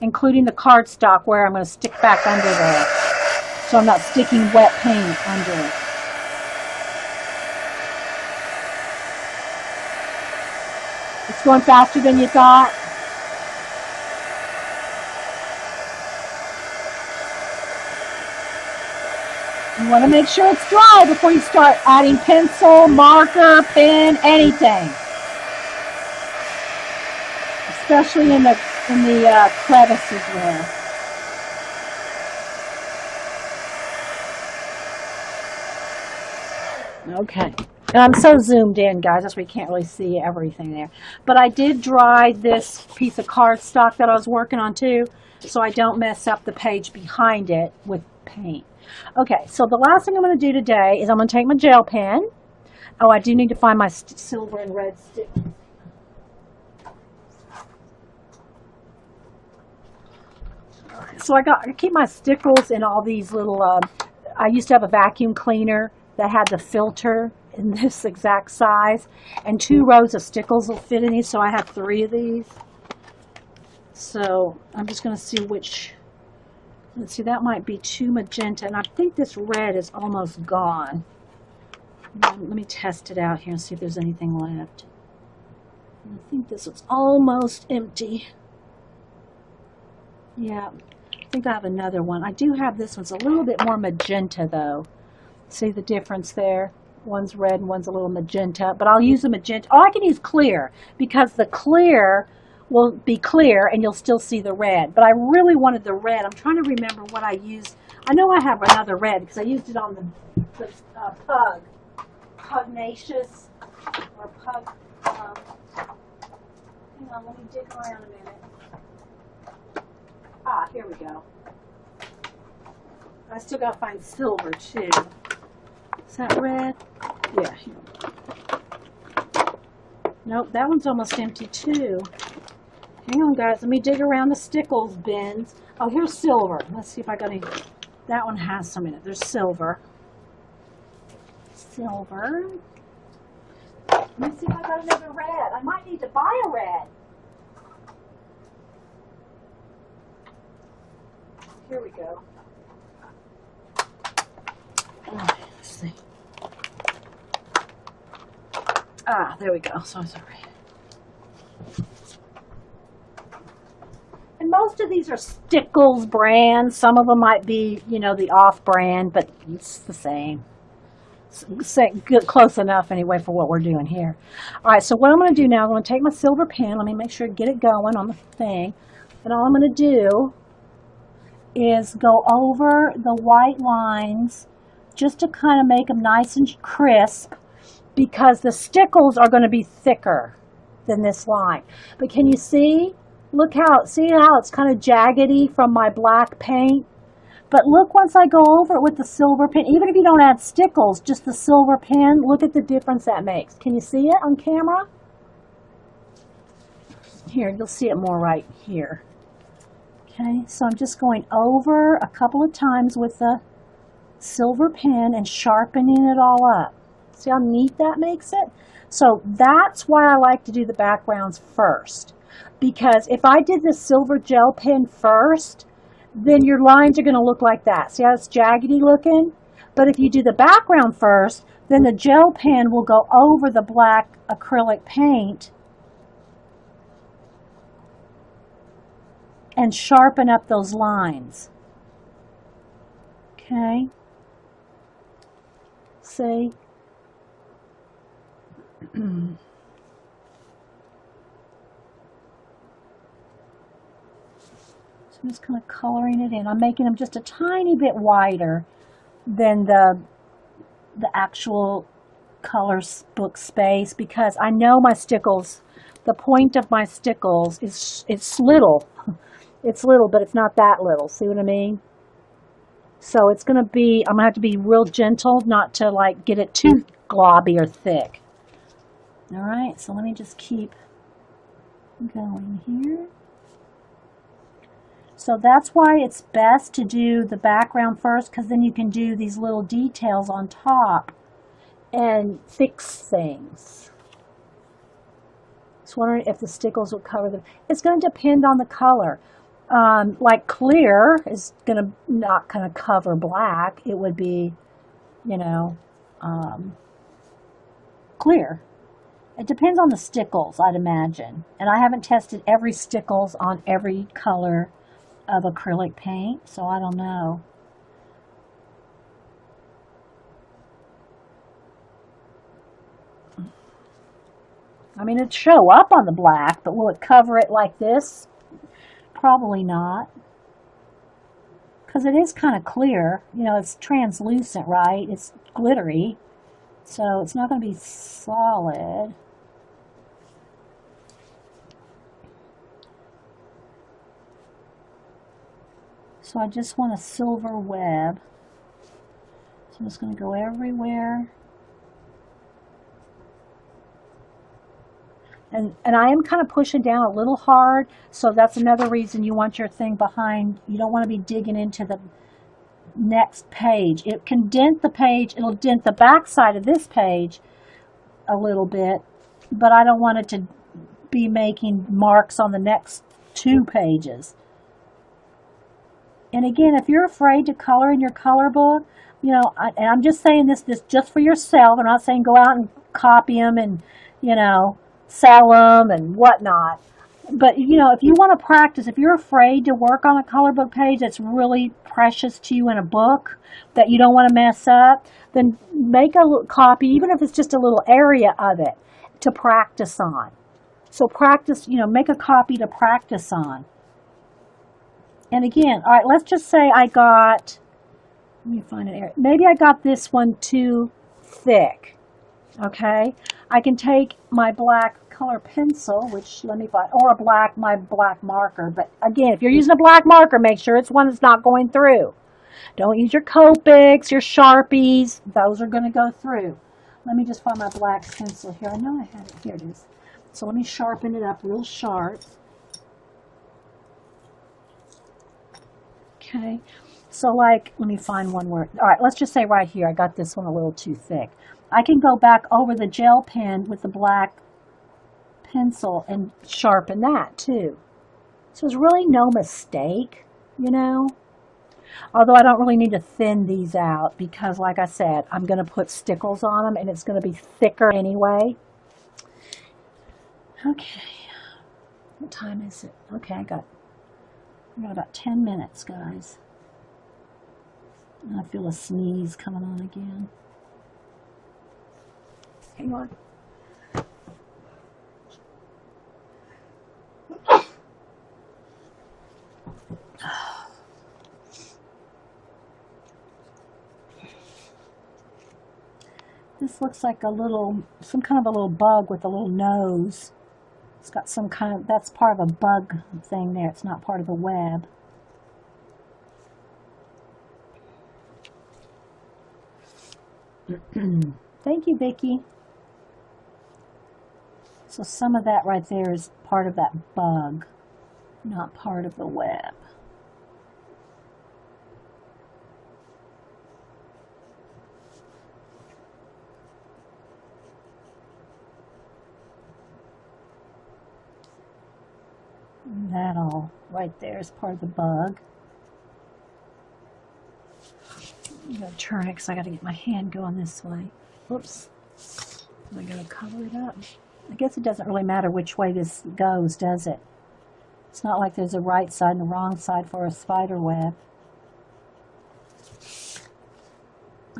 including the cardstock where I'm going to stick back under there, so I'm not sticking wet paint under it. It's going faster than you thought. You want to make sure it's dry before you start adding pencil, marker, pen, anything. Especially in the crevices there. Okay. And I'm so zoomed in, guys, that's why you can't really see everything there. But I did dry this piece of cardstock that I was working on too, so I don't mess up the page behind it with paint. Okay, so the last thing I'm going to do today is I'm going to take my gel pen. Oh, I do need to find my silver and red stick. So I keep my stickles in all these little, I used to have a vacuum cleaner that had the filter in this exact size, and 2 rows of stickles will fit in these, so I have 3 of these. So I'm just going to see which, let's see, that might be too magenta, and I think this red is almost gone. Let me test it out here and see if there's anything left. I think this is almost empty. Yeah, I think I have another one. I do have this one's a little bit more magenta though. See the difference there? One's red and one's a little magenta, but I'll use the magenta. Oh, I can use clear because the clear will be clear and you'll still see the red. But I really wanted the red. I'm trying to remember what I used. I know I have another red because I used it on the pugnacious or pug. Hang on, let me dig around a minute. Ah, here we go. I still got to find silver too. Is that red? Yeah. Nope, that one's almost empty too. Hang on, guys. Let me dig around the stickles bins. Oh, here's silver. Let's see if I got any. That one has some in it. There's silver. Silver. Let me see if I got another red. I might need to buy a red. Here we go. Let's see. Ah, there we go. So it's all right. And most of these are Stickles brand. Some of them might be, you know, the off brand, but it's the same. Good, close enough anyway for what we're doing here. All right, so what I'm going to do now, I'm going to take my silver pen. Let me make sure to get it going on the thing. And all I'm going to do is go over the white lines just to kind of make them nice and crisp, because the stickles are going to be thicker than this line. But can you see? Look how, see how it's kind of jaggedy from my black paint? But look, once I go over it with the silver pen, even if you don't add stickles, just the silver pen, look at the difference that makes. Can you see it on camera? Here, you'll see it more right here. Okay, so I'm just going over a couple of times with the silver pen and sharpening it all up. See how neat that makes it? So that's why I like to do the backgrounds first. Because if I did the silver gel pen first, then your lines are going to look like that. See how it's jaggedy looking? But if you do the background first, then the gel pen will go over the black acrylic paint and sharpen up those lines. Okay? See? So I'm just kind of coloring it in. I'm making them just a tiny bit wider than the actual color book space, because I know my stickles, the point of my stickles is, it's little. It's little, but it's not that little. See what I mean? So it's going to be, I'm going to have to be real gentle not to like get it too globby or thick. All right, so let me just keep going here. So that's why it's best to do the background first, because then you can do these little details on top and fix things. Just wondering if the stickles will cover them. It's going to depend on the color. Like clear is not going to cover black. It would be, you know, clear. It depends on the stickles, I'd imagine. And I haven't tested every stickles on every color of acrylic paint, so I don't know. I mean, it'd show up on the black, but will it cover it like this? Probably not. Because it is kind of clear. You know, it's translucent, right? It's glittery. So it's not going to be solid. So I just want a silver web. So I'm just going to go everywhere. And I am kind of pushing down a little hard, so that's another reason you want your thing behind. You don't want to be digging into the next page. It can dent the page. It'll dent the back side of this page a little bit, but I don't want it to be making marks on the next 2 pages. And again, if you're afraid to color in your color book, you know, and I'm just saying this just for yourself. I'm not saying go out and copy them and, you know, sell them and whatnot. But, you know, if you want to practice, if you're afraid to work on a color book page that's really precious to you in a book that you don't want to mess up, then make a copy, even if it's just a little area of it, to practice on. So practice, you know, make a copy to practice on. And again, all right, let's just say I got, let me find an area. Maybe I got this one too thick, okay? I can take my black color pencil, which let me find, or my black marker. But again, if you're using a black marker, make sure it's one that's not going through. Don't use your Copics, your Sharpies. Those are going to go through. Let me just find my black pencil here. I know I had it. Here it is. So let me sharpen it up real sharp. Okay, so like, let me find one where, all right, let's just say right here, I got this one a little too thick. I can go back over the gel pen with the black pencil and sharpen that too. So there's really no mistake, you know. Although I don't really need to thin these out because, like I said, I'm going to put stickles on them and it's going to be thicker anyway. Okay. What time is it? Okay, I got about 10 minutes, guys. I feel a sneeze coming on again. Hang on. This looks like a little, some kind of a little bug with a little nose. It's got some kind of, that's part of a bug thing there. It's not part of the web. Thank you, Vicki. So some of that right there is part of that bug, not part of the web. That all right there is part of the bug. I'm going to turn it because I got to get my hand going this way. Oops. I got to cover it up. I guess it doesn't really matter which way this goes, does it? It's not like there's a right side and a wrong side for a spider web.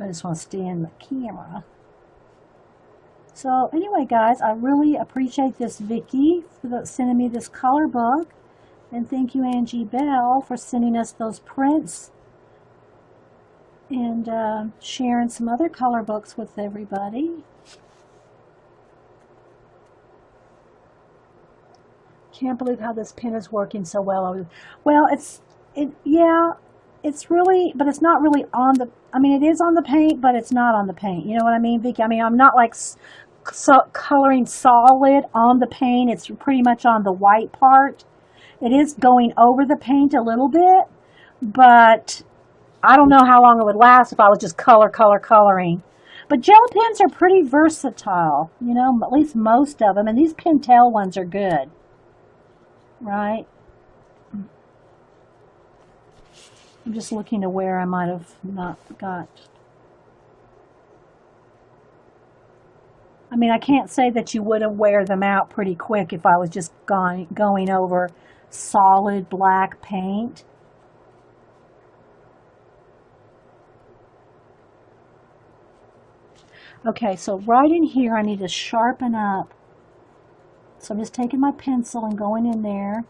I just want to stay in the camera. So anyway, guys, I really appreciate this Vicki for sending me this color book. And thank you, Angie Bell, for sending us those prints and sharing some other color books with everybody. Can't believe how this pen is working so well. Well, yeah, it's really, but it's not really on the, I mean, it is on the paint, but it's not on the paint. You know what I mean, Vicki? I mean, I'm not like coloring solid on the paint. It's pretty much on the white part. It is going over the paint a little bit, but I don't know how long it would last if I was just coloring. But gel pens are pretty versatile, you know, at least most of them. And these Pentel ones are good, right? I'm just looking to where I might have not got. I mean, I can't say that you wouldn't wear them out pretty quick if I was just going over solid black paint. Okay, so right in here I need to sharpen up. So I'm just taking my pencil and going in there,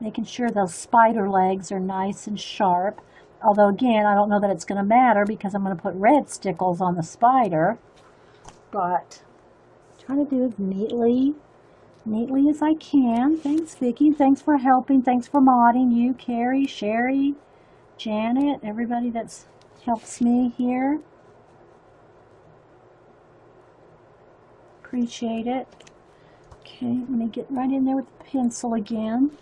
making sure those spider legs are nice and sharp. Although again, I don't know that it's going to matter because I'm going to put red stickles on the spider. But trying to do it neatly as I can. Thanks, Vicki. Thanks for helping. Thanks for modding. You, Carrie, Sherry, Janet, everybody that helps me here. Appreciate it. Okay, let me get right in there with the pencil again.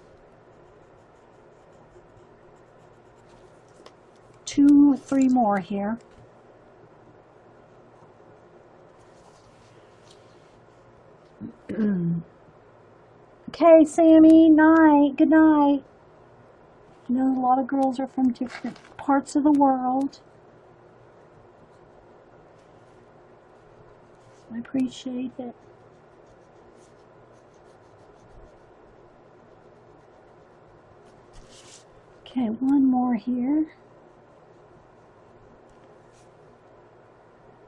2 or 3 more here. Okay, Sammy, night. Good night. I know a lot of girls are from different parts of the world. I appreciate it. Okay, one more here.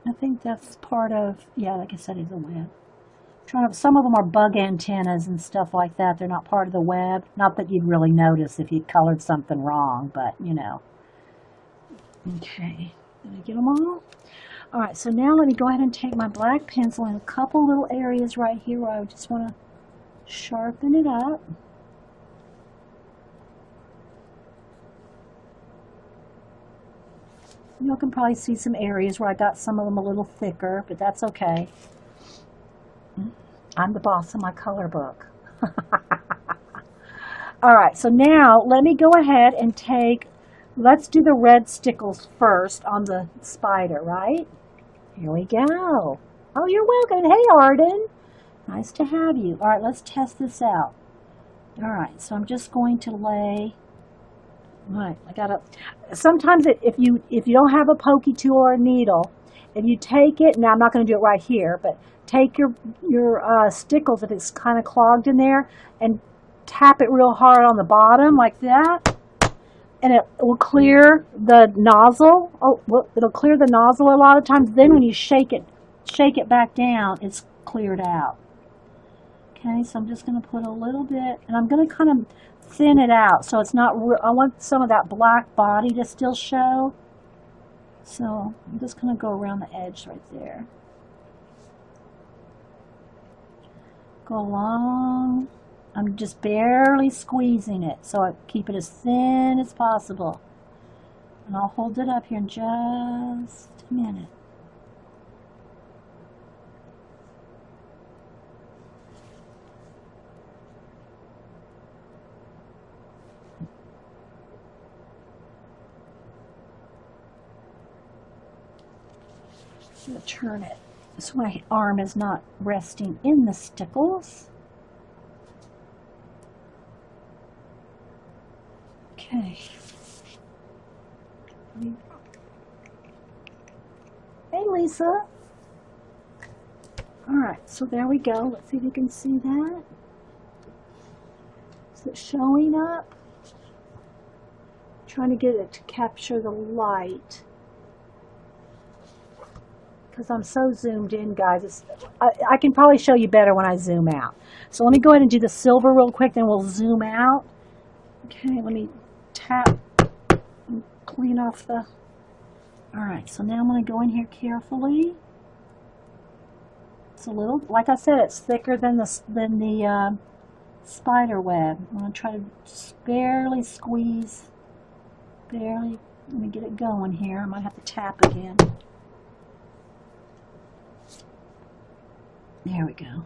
I think that's part of, yeah, like I said, it's a web. Some of them are bug antennas and stuff like that. They're not part of the web. Not that you'd really notice if you colored something wrong, but you know. Okay, did I get them all? All right, so now let me go ahead and take my black pencil in a couple little areas right here where I just want to sharpen it up. You can probably see some areas where I got some of them a little thicker, but that's okay. I'm the boss of my color book. All right, so now let me go ahead and let's do the red stickles first on the spider, right? Here we go. Oh, you're welcome. Hey, Arden. Nice to have you. All right, let's test this out. All right, so I'm just going to lay. All right, sometimes if you don't have a pokey tool or a needle, if you take it, now I'm not going to do it right here, but take your stickles if it's kind of clogged in there and tap it real hard on the bottom like that, and it will clear the nozzle. Oh, well, it'll clear the nozzle a lot of times. Then when you shake it back down, it's cleared out. Okay, so I'm just going to put a little bit, and I'm going to kind of thin it out so it's not real. I want some of that black body to still show. So I'm just going to go around the edge right there. Go along. I'm just barely squeezing it, so I keep it as thin as possible. And I'll hold it up here in just a minute. I'm going to turn it so my arm is not resting in the stickles. Okay. Hey, Lisa. All right, so there we go. Let's see if you can see that. Is it showing up? Trying to get it to capture the light. Because I'm so zoomed in, guys. I can probably show you better when I zoom out. So let me go ahead and do the silver real quick, then we'll zoom out. Okay, let me tap and clean off the... All right, so now I'm going to go in here carefully. It's a little, like I said, it's thicker than the spider web. I'm going to try to just barely squeeze, barely. Let me get it going here. I might have to tap again. There we go.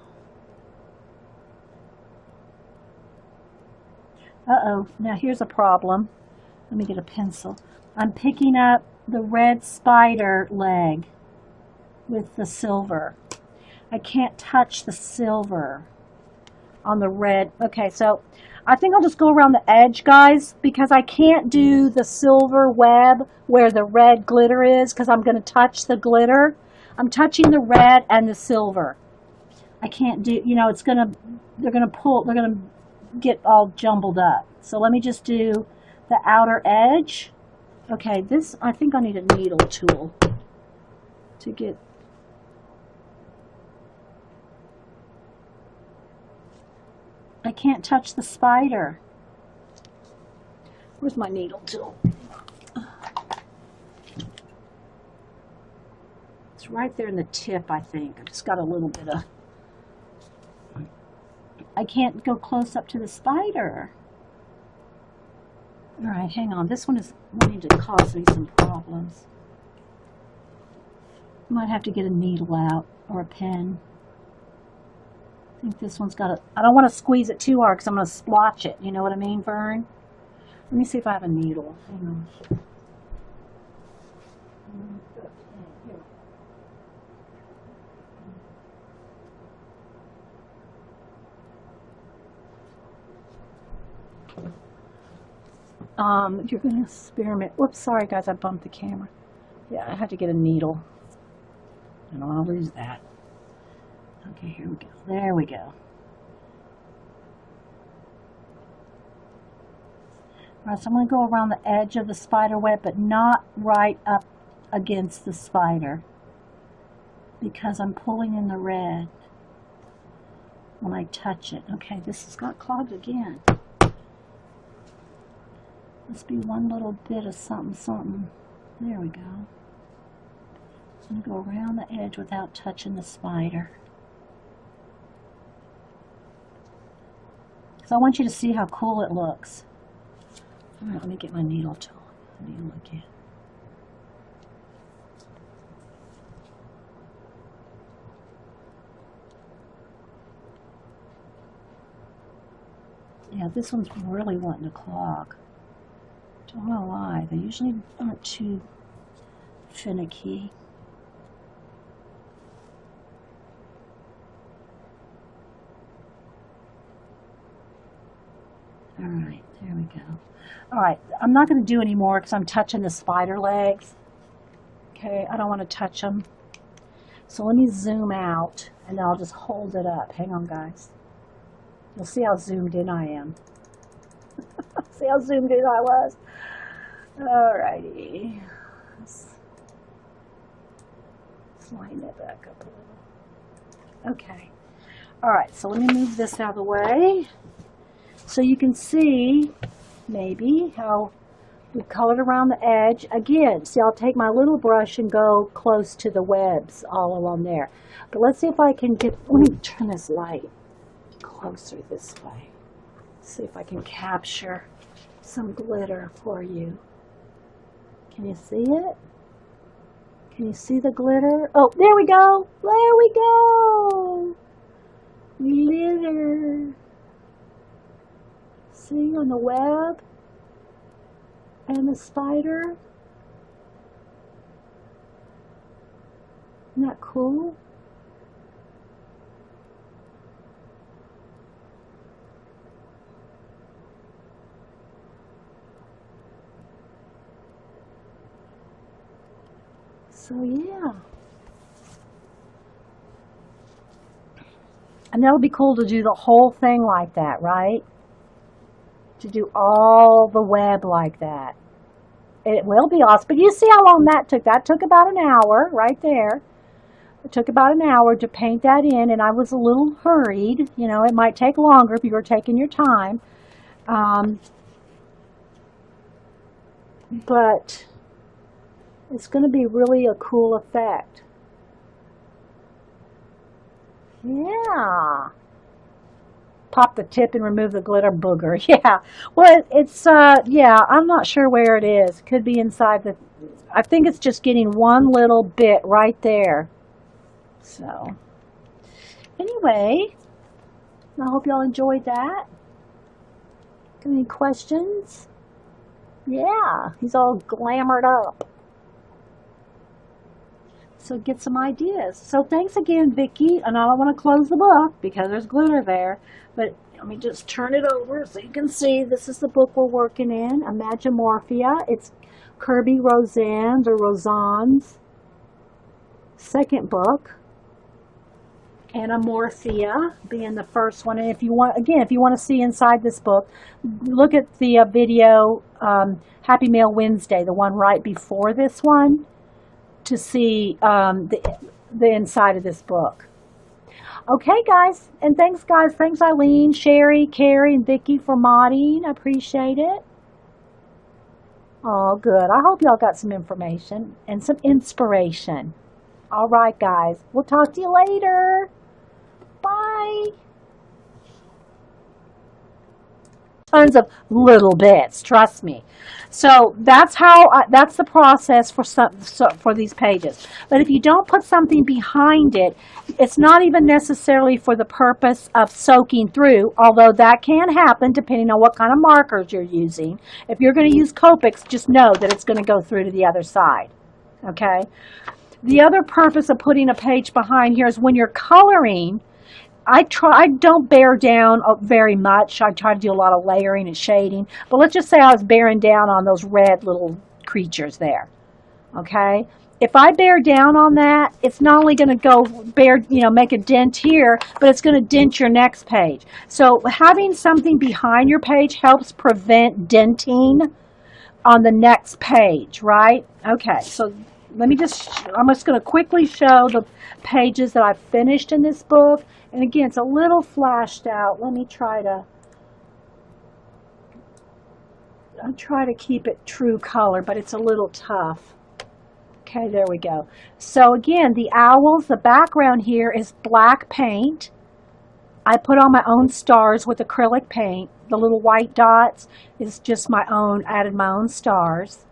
Uh-oh, now here's a problem. Let me get a pencil. I'm picking up the red spider leg with the silver. I can't touch the silver on the red. Okay, so I think I'll just go around the edge, guys, because I can't do the silver web where the red glitter is because I'm going to touch the glitter. I'm touching the red and the silver. I can't do, you know, they're going to get all jumbled up. So let me just do the outer edge. Okay, I think I need a needle tool to get. I can't touch the spider. Where's my needle tool? It's right there in the tip, I think. I just got a little bit of... I can't go close up to the spider. All right, hang on. This one is wanting to cause me some problems. Might have to get a needle out or a pen. I think this one's got a... I don't want to squeeze it too hard because I'm going to splotch it. You know what I mean, Vern? Let me see if I have a needle. Hang on. You're going to experiment. Whoops, sorry guys, I bumped the camera. Yeah, I had to get a needle. I don't want to lose that. Okay, here we go. There we go. Alright, so I'm going to go around the edge of the spider web, but not right up against the spider, because I'm pulling in the red when I touch it. Okay, this has got clogged again. Must be one little bit of something, something. There we go. I'm going to go around the edge without touching the spider. So I want you to see how cool it looks. All right, let me get my needle tool. Needle again. Yeah, this one's really wanting to clog. Don't know why. They usually aren't too finicky. All right, there we go. All right, I'm not going to do any more because I'm touching the spider legs. Okay, I don't want to touch them. So let me zoom out, and then I'll just hold it up. Hang on, guys. You'll see how zoomed in I am. See how zoomed in I was? All righty. Let's line that back up a little. Okay. All right, so let me move this out of the way. So you can see, maybe, how we colored around the edge. Again, see, I'll take my little brush and go close to the webs all along there. But let's see if I can get, let me turn this light closer this way. See if I can capture some glitter for you. Can you see it? Can you see the glitter? Oh, there we go. There we go. Glitter. See on the web and the spider. Isn't that cool? So yeah. And that would be cool to do the whole thing like that, right? To do all the web like that. It will be awesome. But you see how long that took? That took about an hour right there. It took about an hour to paint that in, and I was a little hurried. You know, it might take longer if you were taking your time. But it's going to be really a cool effect. Yeah. Pop the tip and remove the glitter booger. Yeah. Well, it's, yeah, I'm not sure where it is. Could be inside the, I think it's just getting one little bit right there. So, anyway, I hope y'all enjoyed that. Got any questions? Yeah, he's all glamored up. So get some ideas. So thanks again, Vicki. And I don't want to close the book because there's glitter there. But let me just turn it over so you can see. This is the book we're working in, Imagimorphia. It's Kirby Roseanne's or Rozan's second book. Anamorphia being the first one. And if you want, again, if you want to see inside this book, look at the video, Happy Mail Wednesday, the one right before this one, to see the inside of this book. Okay, guys, and thanks, guys. Thanks, Eileen, Sherry, Carrie, and Vicki for modding. I appreciate it. Oh, good. I hope y'all got some information and some inspiration. All right, guys. We'll talk to you later. Bye. Tons of little bits, trust me. So that's how that's the process for for these pages. But if you don't put something behind it, it's not even necessarily for the purpose of soaking through, although that can happen depending on what kind of markers you're using. If you're going to use Copics, just know that it's going to go through to the other side. Okay? The other purpose of putting a page behind here is when you're coloring, I don't bear down very much. I try to do a lot of layering and shading. But let's just say I was bearing down on those red little creatures there. Okay? If I bear down on that, it's not only going to go make a dent here, but it's going to dent your next page. So having something behind your page helps prevent denting on the next page, right? Okay, so I'm just going to quickly show the pages that I've finished in this book. And again, it's a little flashed out. Let me I'll try to keep it true color, but it's a little tough. Okay, there we go. So again, the owls, the background here is black paint. I put on my own stars with acrylic paint. The little white dots is just my own, added my own stars.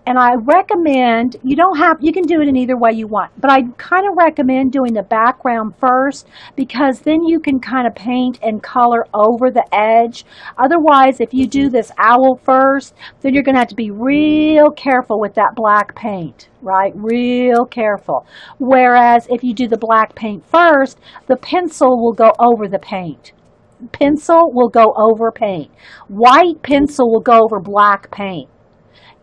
And I recommend, you can do it in either way you want, but I kind of recommend doing the background first because then you can kind of paint and color over the edge. Otherwise, if you do this owl first, then you're going to have to be real careful with that black paint, right? Real careful. Whereas if you do the black paint first, the pencil will go over the paint. Pencil will go over paint. White pencil will go over black paint.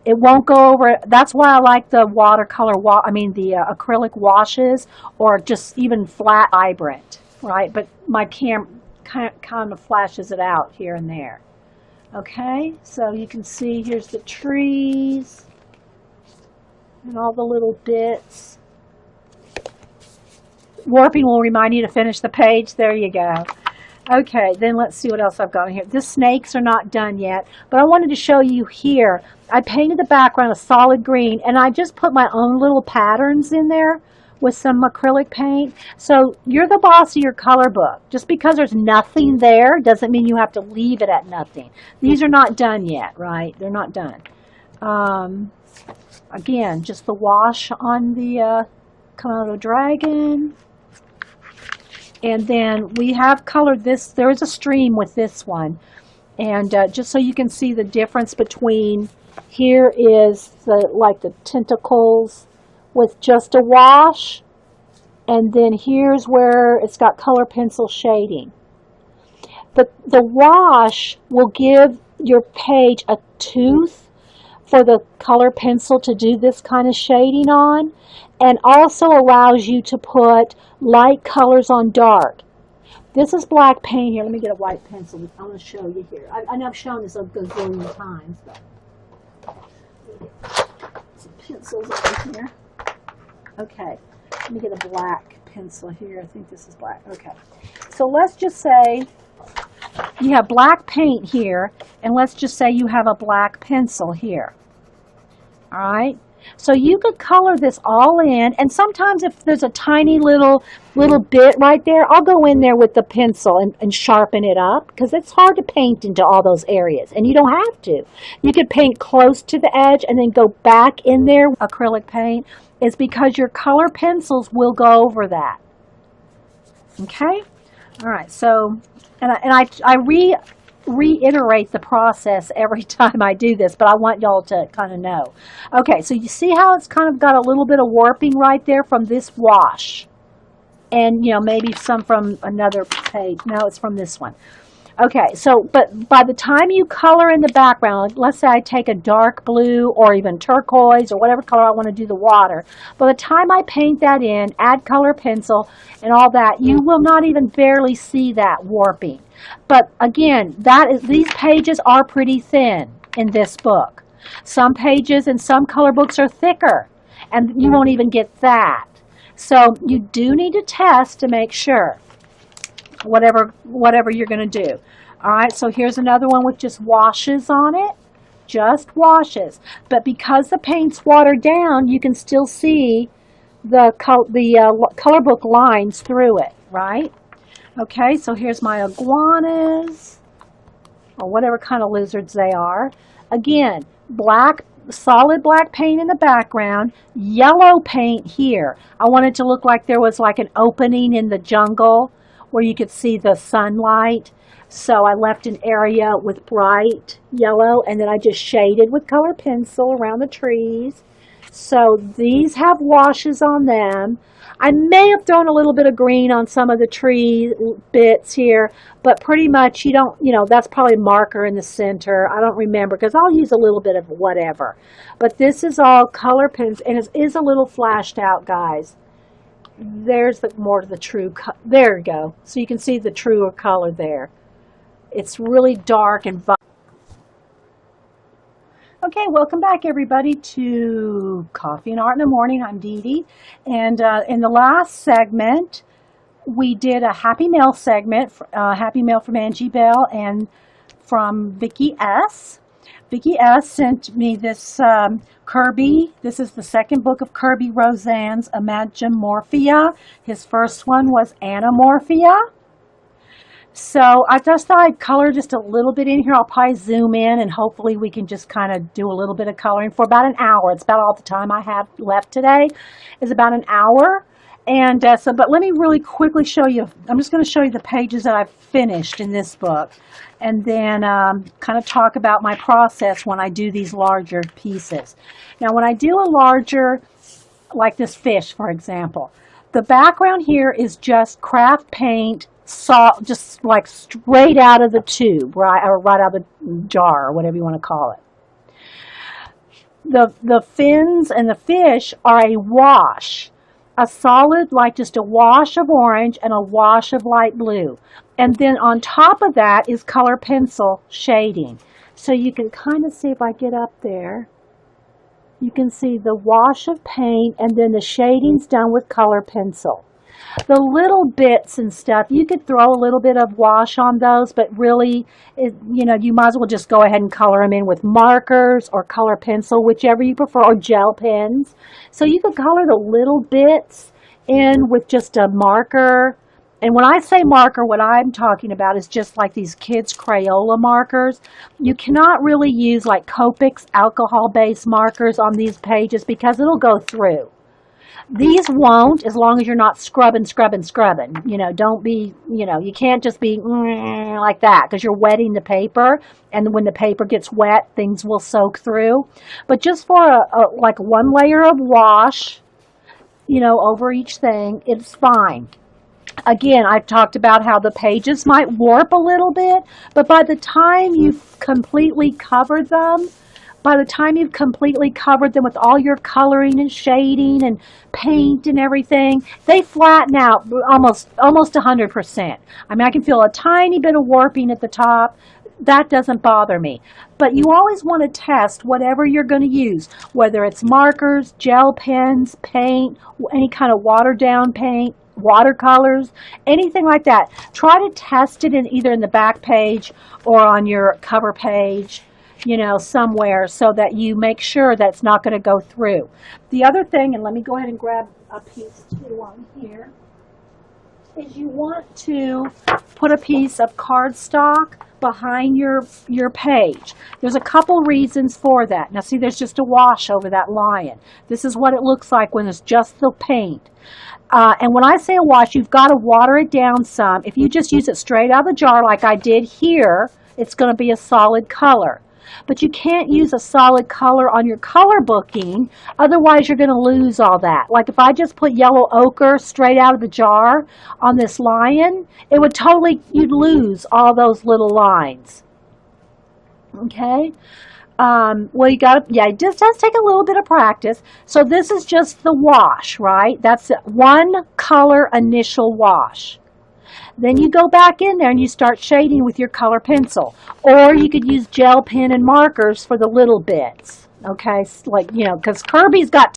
It won't go over. That's why I like the watercolor, the acrylic washes, or just even flat vibrant, right? But my camera kind of flashes it out here and there. Okay, so you can see here's the trees and all the little bits. Warping will remind you to finish the page. There you go. Okay, then let's see what else I've got in here. The snakes are not done yet, but I wanted to show you here. I painted the background a solid green, and I just put my own little patterns in there with some acrylic paint. So you're the boss of your color book. Just because there's nothing there doesn't mean you have to leave it at nothing. These are not done yet, right? They're not done. Again, just the wash on the Komodo dragon. And then we have colored this. There is a stream with this one. And just so you can see the difference between, here is the tentacles with just a wash. And then here's where it's got color pencil shading. But the wash will give your page a tooth for the color pencil to do this kind of shading on, and also allows you to put light colors on dark. This is black paint here. Let me get a white pencil. I'm going to show you here. I know I've shown this a gazillion times, but some pencils over here. Okay, let me get a black pencil here. I think this is black. Okay, so let's just say you have black paint here, and let's just say you have a black pencil here. All right, so you could color this all in, and sometimes if there's a tiny little bit right there, I'll go in there with the pencil and sharpen it up, because it's hard to paint into all those areas, and you don't have to. You could paint close to the edge and then go back in there with acrylic paint. It's because your color pencils will go over that. Okay, all right, so I reiterate the process every time I do this, but I want y'all to kind of know. Okay, so you see how it's kind of got a little bit of warping right there from this wash, and maybe some from another page. No, it's from this one. Okay, so but by the time you color in the background, let's say I take a dark blue or even turquoise or whatever color I want to do the water, by the time I paint that in, add color pencil and all that, you will not even barely see that warping. But again, these pages are pretty thin in this book. Some pages in some color books are thicker, and you won't even get that. So you do need to test to make sure, whatever you're going to do. All right, so here's another one with just washes on it, just washes. But because the paint's watered down, you can still see the color book lines through it, right? Okay, so here's my iguanas, or whatever kind of lizards they are. Again, solid black paint in the background, yellow paint here. I want it to look like there was like an opening in the jungle where you could see the sunlight. So I left an area with bright yellow, and then I just shaded with color pencil around the trees. So these have washes on them. I may have thrown a little bit of green on some of the tree bits here, but pretty much that's probably a marker in the center. I don't remember, because I'll use a little bit of whatever. But this is all color pens, and it is a little flashed out, guys. There's more of the true, there you go. So you can see the truer color there. It's really dark and vibrant. Okay, welcome back everybody to Coffee and Art in the Morning. I'm Dee Dee, and in the last segment we did a Happy Mail segment, Happy Mail from Angie Bell and from Vicki S. Vicki S. sent me this Kirby. This is the second book of Kirby Roseanne's Imagimorphia. His first one was Animorphia. So I just thought I'd color just a little bit in here. I'll probably zoom in and hopefully we can just kind of do a little bit of coloring for about an hour. It's about all the time I have left today is about an hour. And but let me really quickly show you. I'm just going to show you the pages that I've finished in this book, and then kind of talk about my process when I do these larger pieces. Now, when I do a larger, like this fish, for example, the background here is just craft paint, salt, just like straight out of the tube, right, or right out of the jar, or whatever you want to call it. The fins and the fish are a wash. A solid, like just a wash of orange and a wash of light blue. And then on top of that is color pencil shading. So you can kind of see if I get up there, you can see the wash of paint and then the shading's done with color pencil. The little bits and stuff, you could throw a little bit of wash on those, but really, you might as well just go ahead and color them in with markers or color pencil, whichever you prefer, or gel pens. So you could color the little bits in with just a marker. And when I say marker, what I'm talking about is just like these kids' Crayola markers. You cannot really use like Copics alcohol-based markers on these pages because it'll go through. These won't, as long as you're not scrubbing. Don't be, you can't just be like that because you're wetting the paper. And when the paper gets wet, things will soak through. But just for like one layer of wash, over each thing, it's fine. Again, I've talked about how the pages might warp a little bit, but by the time you've completely covered them, with all your coloring and shading and paint and everything, they flatten out almost 100%. I mean, I can feel a tiny bit of warping at the top. That doesn't bother me. But you always want to test whatever you're going to use, whether it's markers, gel pens, paint, any kind of watered down paint, watercolors, anything like that. Try to test it either in the back page or on your cover page, somewhere, so that you make sure that it's not going to go through. The other thing, and let me go ahead and grab a piece too on here, is you want to put a piece of cardstock behind your page. There's a couple reasons for that. Now see, there's just a wash over that lion. This is what it looks like when it's just the paint. And when I say a wash, you've got to water it down some. If you just use it straight out of the jar like I did here, it's going to be a solid color. But you can't use a solid color on your color booking, otherwise you're going to lose all that. Like if I just put yellow ochre straight out of the jar on this lion, it would you'd lose all those little lines. Okay? Well, it just does take a little bit of practice. So this is just the wash, right? That's one color initial wash. Then you go back in there and you start shading with your color pencil. Or you could use gel pen and markers for the little bits. Okay, because Kirby's got